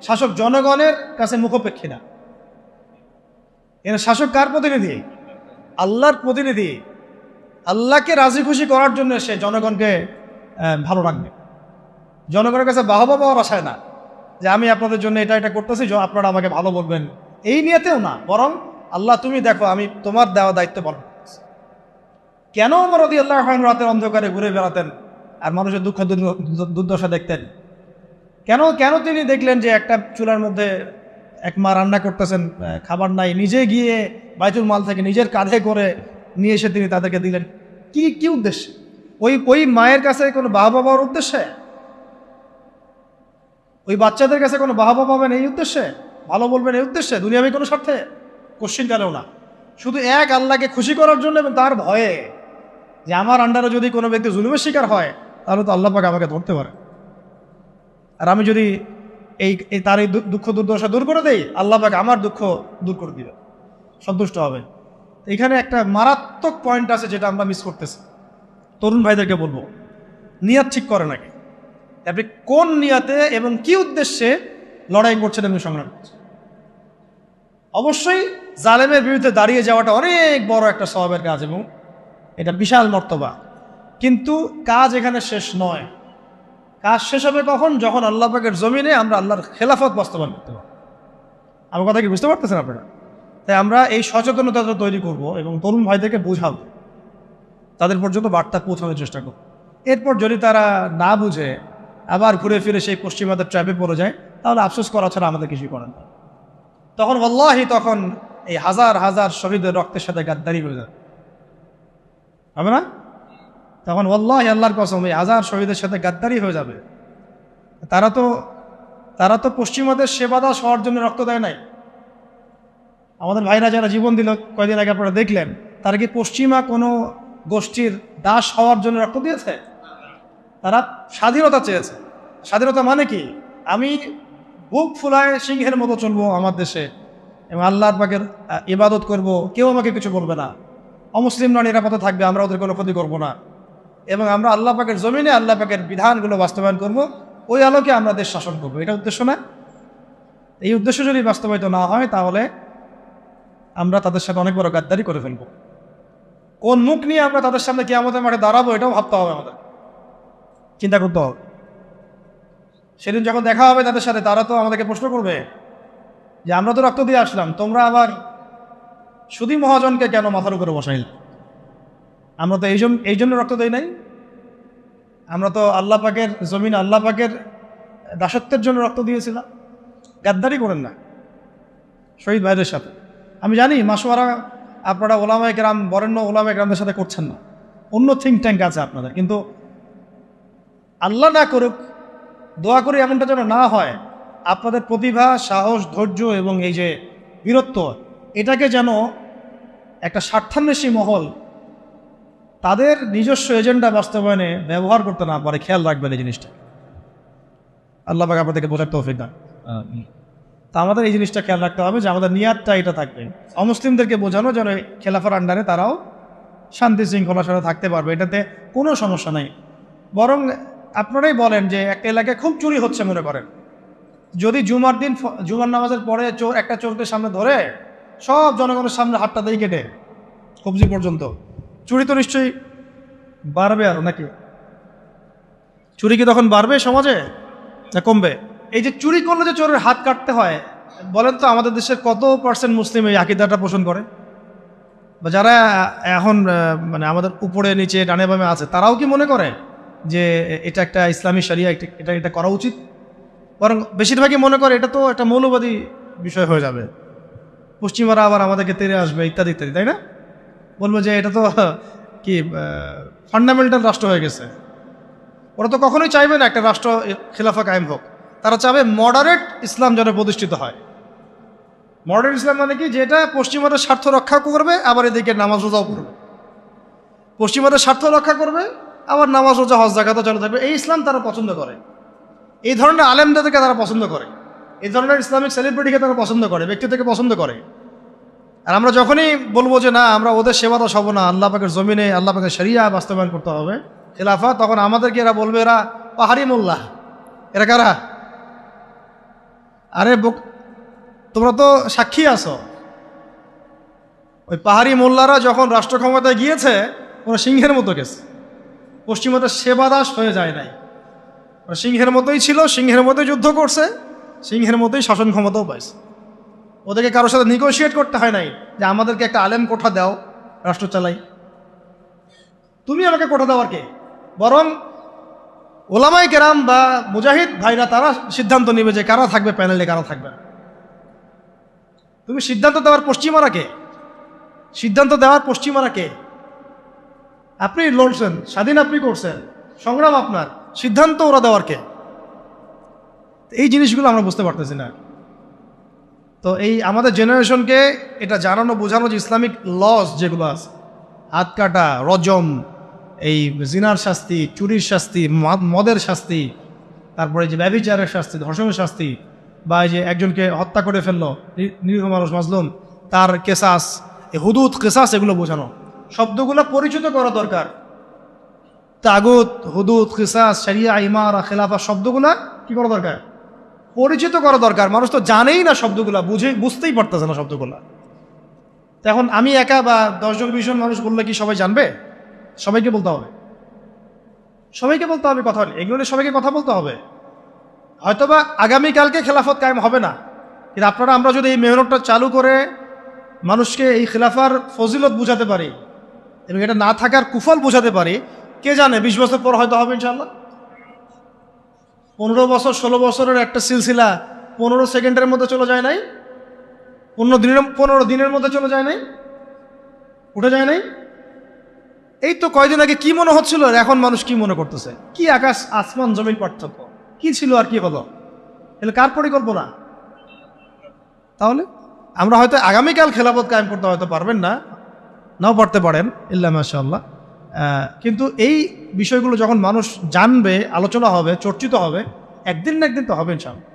শাসক জনগণের কাছে মুখাপেক্ষী না। এখানে শাসক কার প্রতিনিধি? আল্লাহর প্রতিনিধি। আল্লাহকে রাজি খুশি করার জন্য সে জনগণকে ভালো রাখবে, জনগণের কাছে বাহবা পাওয়ার আশায় না, যে আমি আপনাদের জন্য এটা এটা করতেছি, আপনারা আমাকে ভালো বলবেন, এই নিয়েতেও না, বরং আল্লাহ তুমি দেখো আমি তোমার দেওয়া দায়িত্ব পালন করছি। কেন ওমর রাদিয়াল্লাহু আনহু রাতের অন্ধকারে ঘুরে বেড়াতেন আর মানুষের দুঃখ দুর্দশা দেখতেন? কেন কেন তিনি দেখলেন যে একটা চুলার মধ্যে এক মা রান্না করতেছেন, খাবার নাই, নিজে গিয়ে বাইতুল মাল থেকে নিজের কাঁধে করে নিয়ে এসে তিনি তাদেরকে দিলেন? কি কি উদ্দেশ্যে? ওই মায়ের কাছে কোনো বাহবা পাওয়ার উদ্দেশ্যে? ওই বাচ্চাদের কাছে কোনো বাহবা পাবেন এই উদ্দেশ্যে? ভালো বলবেন এই উদ্দেশ্যে? দুনিয়াবি কোনো স্বার্থে? কোশ্চিন কালেও না। শুধু এক আল্লাহকে খুশি করার জন্য এবং তার ভয়ে যে আমার আন্ডারে যদি কোনো ব্যক্তি জুলুমের শিকার হয়, তাহলে তো আল্লাহ পাক আমাকে ধরতে পারে, আর আমি যদি তার এই দুঃখ দুর্দশা দূর করে দেই, আল্লাহ পাক আমার দুঃখ দূর করে দিবে, সন্তুষ্ট হবে। এখানে একটা মারাত্মক পয়েন্ট আছে যেটা আমরা মিস করতেছি। তরুণ ভাইদেরকে বলবো, নিয়াত ঠিক করে নাকি? আপনি কোন নিয়াতে এবং কি উদ্দেশ্যে লড়াই করছেন এবং সংগ্রাম করছেন। অবশ্যই জালেমের বিরুদ্ধে দাঁড়িয়ে যাওয়াটা অনেক বড় একটা সওয়াবের কাজ এবং এটা বিশাল মর্তবা, কিন্তু কাজ এখানে শেষ নয়। কাজ শেষ হবে কখন? যখন আল্লাহ পাকের জমিনে আমরা আল্লাহর খেলাফত বাস্তবায়ন করতে পারব। আমার কথা কি বুঝতে পারতেছেন আপনারা? তাই আমরা এই সচেতনতা তৈরি করব এবং তরুণ ভাইদেরকে বোঝাবো, তাদের পর্যন্ত বার্তা পৌঁছানোর চেষ্টা করব। এরপর যদি তারা না বুঝে আবার ঘুরে ফিরে সেই পশ্চিমাদের ট্র্যাপে পড়ে যায়, তাহলে আফসোস করা ছাড়া আমাদের কিছুই করার না। তখন আল্লাহি তখন এই হাজার হাজার শহীদের রক্তের সাথে গাদ্দারি হয়ে যাবে, হবে না? তখন আল্লাহি, আল্লাহর কসম, এই হাজার শহীদের সাথে গাদ্দারি হয়ে যাবে। তারা তো পশ্চিমাদের সেবা দাস হওয়ার জন্য রক্ত দেয় নাই। আমাদের ভাইরা যারা জীবন দিল কয়দিন আগে আপনারা দেখলেন, তারা কি পশ্চিমা কোনো গোষ্ঠীর দাস হওয়ার জন্য রক্ত দিয়েছে? তারা স্বাধীনতা চেয়েছে। স্বাধীনতা মানে কি? আমি বুক ফুলায় সিংহের মতো চলবো আমার দেশে এবং আল্লাহর পাকের ইবাদত করব, কেউ আমাকে কিছু বলবে না, অমুসলিমরা নিরাপদে থাকবে, আমরা ওদের কোনো ক্ষতি করবো না, এবং আমরা আল্লাহ পাকের জমিনে আল্লাহ পাকের বিধানগুলো বাস্তবায়ন করব, ওই আলোকে আমরা দেশ শাসন করবো। এটা উদ্দেশ্য না? এই উদ্দেশ্য যদি বাস্তবায়িত না হয়, তাহলে আমরা তাদের সাথে অনেক বড় গাদ্দারি করে ফেলবো। কোন মুখ নিয়ে আমরা তাদের সামনে কিয়ামতের মাঠে দাঁড়াবো, এটাও ভাবতে হবে, আমাদের চিন্তা করতে হবে। সেদিন যখন দেখা হবে তাদের সাথে, তারা তো আমাদেরকে প্রশ্ন করবে যে আমরা তো রক্ত দিয়ে আসলাম, তোমরা আবার সুধী মহাজনকে কেন মাথার উপরে বসাইল? আমরা তো এই জন্য রক্ত দেই নাই। আমরা তো আল্লাহ পাকের জমিন, আল্লাহ পাকের দাসত্বের জন্য রক্ত দিয়েছিলাম। গাদ্দারি করেন না শহীদ ভাইদের সাথে। আমি জানি মাসোয়ারা আপনারা ওলামায়ে কেরাম, বরেণ্য ওলামায়ে কেরামদের সাথে করছেন না, অন্য থিঙ্ক ট্যাঙ্ক আছে আপনাদের, কিন্তু আল্লাহ না করুক, দোয়া করে এমনটা যেন না হয়। আপনাদের প্রতিভা, সাহস, ধৈর্য এবং এই যে বীরত্ব, এটাকে যেন একটা স্বার্থান্বেষী মহল তাদের নিজস্ব এজেন্ডা বাস্তবায়নে ব্যবহার করতে না পারে, খেয়াল রাখবেন এই জিনিসটা। আল্লাহ পাক আপনাদেরকে বোঝার তৌফিক দান। তা আমাদের এই জিনিসটা খেয়াল রাখতে হবে যে আমাদের নিয়াতটা এটা থাকবে, অমুসলিমদেরকে বোঝানো যেন খেলাফার আন্ডারে তারাও শান্তি শৃঙ্খলার সাথে থাকতে পারবে, এটাতে কোনো সমস্যা নেই। বরং আপনারাই বলেন যে একটা এলাকায় খুব চুরি হচ্ছে মনে করেন, যদি জুমার দিন, জুমার নামাজের পরে একটা চোরকে সামনে ধরে সব জনগণের সামনে হাতটা দিয়ে কেটে কবজি পর্যন্ত, চুরি তো নিশ্চয়ই বাড়বে আরো, নাকি? চুরি কি তখন বাড়বে সমাজে না কমবে? এই যে চুরি করলে যে চোরের হাত কাটতে হয়, বলেন তো আমাদের দেশের কত পার্সেন্ট মুসলিম এই আকীদাটা পোষণ করে? বা যারা এখন মানে আমাদের উপরে নিচে ডানে বামে আছে, তারাও কি মনে করে যে এটা একটা ইসলামী শরিয়া, এটা করা উচিত? বরং বেশিরভাগই মনে করে এটা তো একটা মৌলবাদী বিষয় হয়ে যাবে, পশ্চিমারা আবার আমাদেরকে তেড়ে আসবে, ইত্যাদি ইত্যাদি, তাই না? বলবো যে এটা তো কি ফান্ডামেন্টাল রাষ্ট্র হয়ে গেছে। ওরা তো কখনোই চাইবে না একটা রাষ্ট্র খেলাফা কায়েম হোক, তারা চাবে মডারেট ইসলাম যেন প্রতিষ্ঠিত হয়। মডারেট ইসলাম মানে কি? যেটা পশ্চিমাদের স্বার্থ রক্ষা করবে, আবার এদিকে নামাজ রোজাও করবে, পশ্চিমাদের স্বার্থ রক্ষা করবে, আবার নামাজ রোজা হজ যাকাতও চালু থাকবে। এই ইসলাম তারা পছন্দ করে, এই ধরনের আলেমদেরকে তারা পছন্দ করে, এই ধরনের ইসলামিক সেলিব্রিটিকে তারা পছন্দ করে, ব্যক্তিত্বকে পছন্দ করে। আর আমরা যখনই বলবো যে না, আমরা ওদের সেবা দাস হব না, আল্লাহ পাকের জমিনে আল্লাহ পাকের শরিয়া বাস্তবায়ন করতে হবে, খেলাফা, তখন আমাদেরকে এরা বলবে এরা পাহাড়ি মোল্লা। এরা কারা? আরে তোমরা তো সাক্ষী আছো, ওই পাহাড়ি মোল্লারা যখন রাষ্ট্র ক্ষমতায় গিয়েছে, ওরা সিংহের মতো গেছে, পশ্চিমাদের সেবা দাস হয়ে যায় নাই। ওরা সিংহের মতোই ছিল, সিংহের মতোই যুদ্ধ করছে, সিংহের মতোই শাসন ক্ষমতাও পাইছে। ওদেরকে কারোর সাথে নেগোশিয়েট করতে হয় নাই যে আমাদেরকে একটা আলেম কোঠা দাও, রাষ্ট্র চালাই। তুমি আমাকে কোঠা দেওয়ার কে? বরং ওলামায়ে কেরাম বা মুজাহিদ ভাইরা তারা সিদ্ধান্ত নেবে যে কারা থাকবে প্যানেলে, কারা থাকবে না। তুমি সিদ্ধান্ত দেওয়ার পশ্চিমারা কে? সিদ্ধান্ত দেওয়ার পশ্চিমারা কে? আপনি লড়ছেন, স্বাধীন আপনি করছেন, সংগ্রাম আপনার, সিদ্ধান্ত ওরা দেওয়ার কে? এই জিনিসগুলো আমরা বুঝতে পারতেছি না। তো এই আমাদের জেনারেশনকে এটা জানানো, বোঝানো যে ইসলামিক লস যেগুলো আছে, হাত কাটা, রজম, এই জিনার শাস্তি, চুরির শাস্তি, মদের শাস্তি, তারপরে যে ব্যভিচারের শাস্তি, ধর্ষণের শাস্তি, বা এই যে একজনকে হত্যা করে ফেললো নিরীহ মানুষ, মাজলুম, তার কেসাস, এই হুদুদ কেসাস, এগুলো বোঝানো, শব্দগুলো পরিচিত করা দরকার। তাগুত, হুদুদ, কিসাস, শরিয়া, ইমারা, খেলাফা, শব্দগুলা কি করা দরকার? পরিচিত করা দরকার। মানুষ তো জানেই না শব্দগুলা, বুঝতেই পারতেছে না শব্দগুলা। এখন আমি একা বা 10 জন 20 জন মানুষ বললে কি সবাই জানবে? সবাইকে বলতে হবে, সবাইকে বলতে হবে কথা। এগুলো নিয়ে সবাইকে কথা বলতে হবে। হয়তোবা আগামীকালকে খেলাফত কায়েম হবে না, কিন্তু আমরা যদি এই মেহনতটা চালু করে মানুষকে এই খেলাফার ফজিলত বুঝাতে পারি এবং এটা না থাকার কুফল বুঝাতে পারি, কে জানে 20 বছর পর হয়তো হবে ইনশাল্লাহ। 15 বছর 16 বছরের একটা সিলসিলা 15 সেকেন্ডের মধ্যে চলে যায় নাই, 15 দিনের মধ্যে চলে যায় নাই, উঠে যায় নাই। এই তো কয়দিন আগে কি মনে হচ্ছিল, এখন মানুষ কি মনে করতেছে, কি আকাশ আসমান জমিন পার্থক্য, কি ছিল আর কি হলো। এগুলো কার পরিকল্পনা? তাহলে আমরা হয়তো আগামীকাল খেলাফত কায়েম করতে হয়তো পারবেন না, নাও পারতে পারেন, ইল্লা মাশাআল্লাহ। কিন্তু এই বিষয়গুলো যখন মানুষ জানবে, আলোচনা হবে, চর্চিত হবে, একদিন না একদিন তো হবে ইনশাআল্লাহ।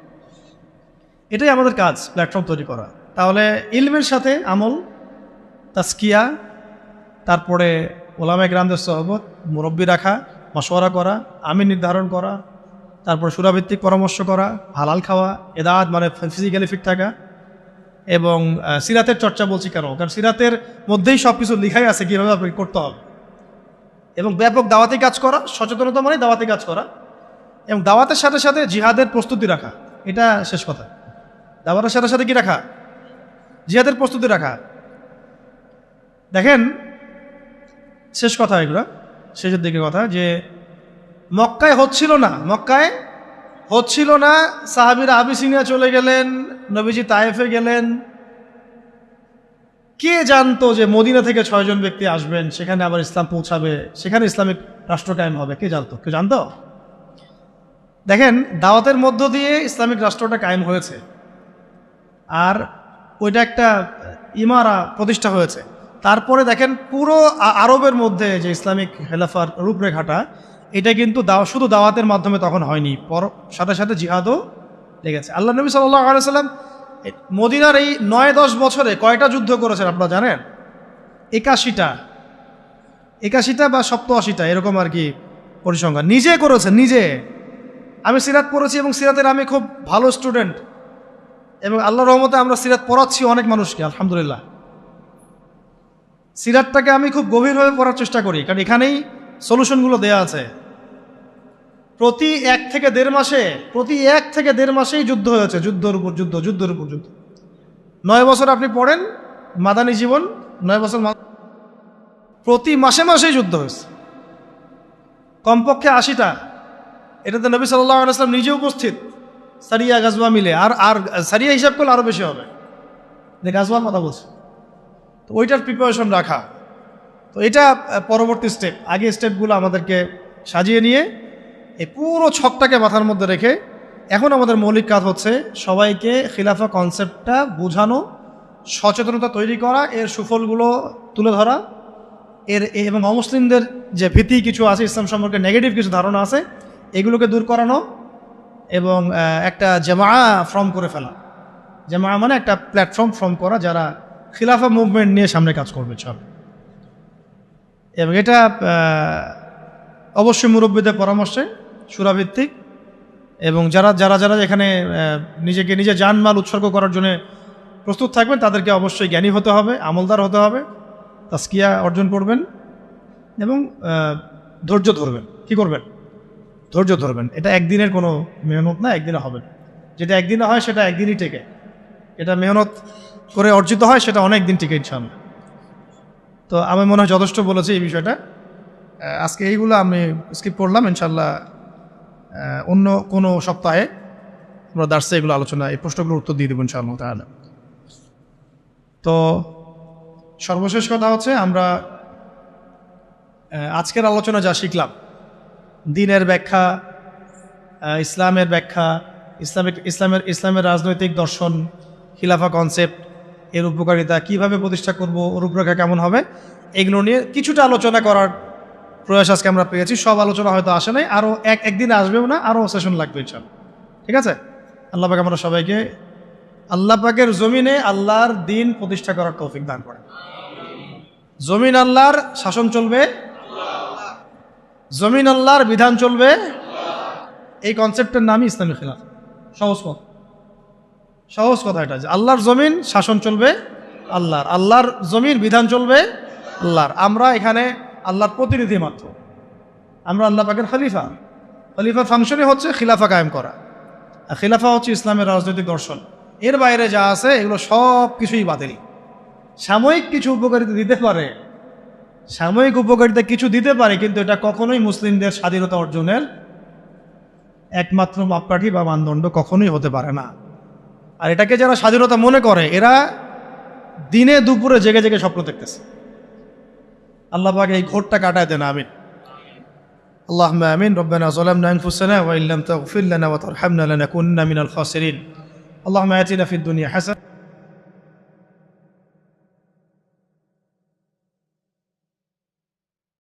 এটাই আমাদের কাজ, প্ল্যাটফর্ম তৈরি করা। তাহলে ইলমের সাথে আমল, তাসকিয়া, তারপরে ওলামায়ে কেরামদের সোহবত, মুরব্বি রাখা, মশওয়ারা করা, আমিন নির্ধারণ করা, তারপর সূরাভিত্তিক পরামর্শ করা, হালাল খাওয়া, এদাত মানে ফিজিক্যালি ফিট থাকা, এবং সিরাতের চর্চা বলছি কেন, কারণ সিরাতের মধ্যেই সব কিছু লিখাই আছে কীভাবে আপনাকে করতে হবে। এবং ব্যাপক দাওয়াতি কাজ করা, সচেতনতা মানে দাওয়াতি কাজ করা, এবং দাওয়াতের সাথে সাথে জিহাদের প্রস্তুতি রাখা। এটা শেষ কথা। দাওয়াতের সাথে সাথে কি রাখা? জিহাদের প্রস্তুতি রাখা। দেখেন, শেষ কথা এগুলো, শেষের দিকে কথা, যে মক্কায় হচ্ছিল না, সাহাবীরা আবিসিনিয়া চলে গেলেন, নবীজি তায়েফে গেলেন। কে জানতো যে মদিনা থেকে 6 জন ব্যক্তি আসবেন, সেখানে আবার ইসলাম পৌঁছাবে, সেখানে ইসলামিক রাষ্ট্র কায়েম হবে? কে জানতো? কেউ জানতো? দেখেন, দাওয়াতের মধ্য দিয়ে ইসলামিক রাষ্ট্রটা কায়েম হয়েছে, আর ওইটা একটা ইমারা প্রতিষ্ঠা হয়েছে। তারপরে দেখেন, পুরো আরবের মধ্যে যে ইসলামিক খেলাফার রূপরেখাটা, এটা কিন্তু শুধু দাওয়াতের মাধ্যমে তখন হয়নি, সাথে সাথে জিহাদও লেগেছে। আল্লাহ নবী সাল্লাল্লাহু আলাইহি ওয়াসাল্লাম মদিনার এই 9-10 বছরে কয়টা যুদ্ধ করেছেন আপনারা জানেন? 81টা বা 87টা, এরকম আর কি পরিসংখ্যান। নিজে করেছেন, নিজে। আমি সিরাত পড়েছি এবং সিরাতের আমি খুব ভালো স্টুডেন্ট, এবং আল্লাহর রহমতে আমরা সিরাত পড়াচ্ছি অনেক মানুষকে, আলহামদুলিল্লাহ। সিরাতটাকে আমি খুব গভীরভাবে পড়ার চেষ্টা করি, কারণ এখানেই সলিউশনগুলো দেয়া আছে। প্রতি 1 থেকে 1.5 মাসেই যুদ্ধ হয়েছে, যুদ্ধের উপর যুদ্ধ। 9 বছর আপনি পড়েন মাদানী জীবন, 9 বছর প্রতি মাসেই যুদ্ধ হয়েছে, কমপক্ষে 80টা। এটাতে নবী সাল্লাল্লাহু আলাইহি ওয়াসাল্লাম নিজে উপস্থিত, সারিয়া গাজওয়া মিলে। আর সারিয়া হিসাব করলে আরও বেশি হবে, যে গাজওয়ার কথা বলছে। তো ওইটার প্রিপারেশন রাখা, তো এটা পরবর্তী স্টেপ। আগে স্টেপগুলো আমাদেরকে সাজিয়ে নিয়ে এই পুরো ছকটাকে মাথার মধ্যে রেখে এখন আমাদের মৌলিক কাজ হচ্ছে সবাইকে খিলাফা কনসেপ্টটা বোঝানো, সচেতনতা তৈরি করা, এর সুফলগুলো তুলে ধরা, এবং অমুসলিমদের যে ভীতি কিছু আছে, ইসলাম সম্পর্কে নেগেটিভ কিছু ধারণা আছে, এগুলোকে দূর করানো, এবং একটা জামা ফর্ম করে ফেলা। জামা মানে একটা প্ল্যাটফর্ম ফর্ম করা, যারা খিলাফা মুভমেন্ট নিয়ে সামনে কাজ করবে সব। এবং এটা অবশ্যই মুরব্বীদের পরামর্শে, সুরাভিত্তিক, এবং যারা এখানে নিজে জানমাল উৎসর্গ করার জন্য প্রস্তুত থাকবেন, তাদেরকে অবশ্যই জ্ঞানী হতে হবে, আমলদার হতে হবে, তাসকিয়া অর্জন করবেন, এবং ধৈর্য ধরবেন। কি করবেন? ধৈর্য ধরবেন। এটা একদিনের কোনো মেহনত না, একদিনে হবে না। যেটা একদিনে হয় সেটা একদিনই টেকে, এটা মেহনত করে অর্জিত হয় সেটা অনেক দিন টিকে ইনশাআল্লাহ। তো আমি মনে হয় যথেষ্ট বলেছি এই বিষয়টা। আজকে এইগুলো আমি স্কিপ করলাম, ইনশাআল্লাহ অন্য কোনো সপ্তাহে আমরা দার্সে এগুলো আলোচনা, এই প্রশ্নগুলোর উত্তর দিয়ে দেবো ইনশাআল্লাহ তাআলা। তো সর্বশেষ কথা হচ্ছে, আমরা আজকের আলোচনা যা শিখলাম, দ্বীনের ব্যাখ্যা, ইসলামের ব্যাখ্যা, ইসলামের রাজনৈতিক দর্শন, খিলাফা কনসেপ্ট, এর উপকারিতা, কিভাবে প্রতিষ্ঠা করব, রূপরেখা কেমন হবে, এগুলো নিয়ে কিছুটা আলোচনা করার প্রয়াস আজকে আমরা পেয়েছি। সব আলোচনা হয়তো আসে নাই, আরও একদিনে আসবেও না, আরও সেশন লাগবে ইনশাআল্লাহ। ঠিক আছে? আল্লাহ পাক আমরা সবাইকে আল্লাহ পাকের জমিনে আল্লাহর দ্বীন প্রতিষ্ঠা করার তৌফিক দান করেন। জমিন আল্লাহর শাসন চলবে, জমিন আল্লাহর বিধান চলবে, এই কনসেপ্টের নামই ইসলামী খিলাফা। সহজ পথ। সহজ কথা এটা, যে আল্লাহর জমিন শাসন চলবে আল্লাহর, আল্লাহর জমিন বিধান চলবে আল্লাহর। আমরা এখানে আল্লাহর প্রতিনিধি মাত্র, আমরা আল্লাহ পাকের খলিফা। খলিফার ফাংশনই হচ্ছে খিলাফা কায়েম করা, আর খিলাফা হচ্ছে ইসলামের রাজনৈতিক দর্শন। এর বাইরে যা আছে এগুলো সব কিছুই বাতিল। সাময়িক কিছু উপকারিতা দিতে পারে, সাময়িক উপকারিতা কিছু দিতে পারে, কিন্তু এটা কখনোই মুসলিমদের স্বাধীনতা অর্জনের একমাত্র মাপকাঠি বা মানদণ্ড কখনোই হতে পারে না। আর এটাকে যারা স্বাধীনতা মনে করে, এরা দিনে দুপুরে জেগে জেগে স্বপ্ন দেখতেছে। আল্লাহ পাক এই ঘোরটা কাটায় দেন, আমিন। আল্লাহুম্মা আমিন। রব্বানা যালামনা আনফুসানা ওয়া ইল্লাম তাগফির লানা ওয়া তারহামনা লানাকুন্না মিনাল খাসিরিন। আল্লাহুম্মা আতিনা ফিদ দুনিয়া হাসানাহ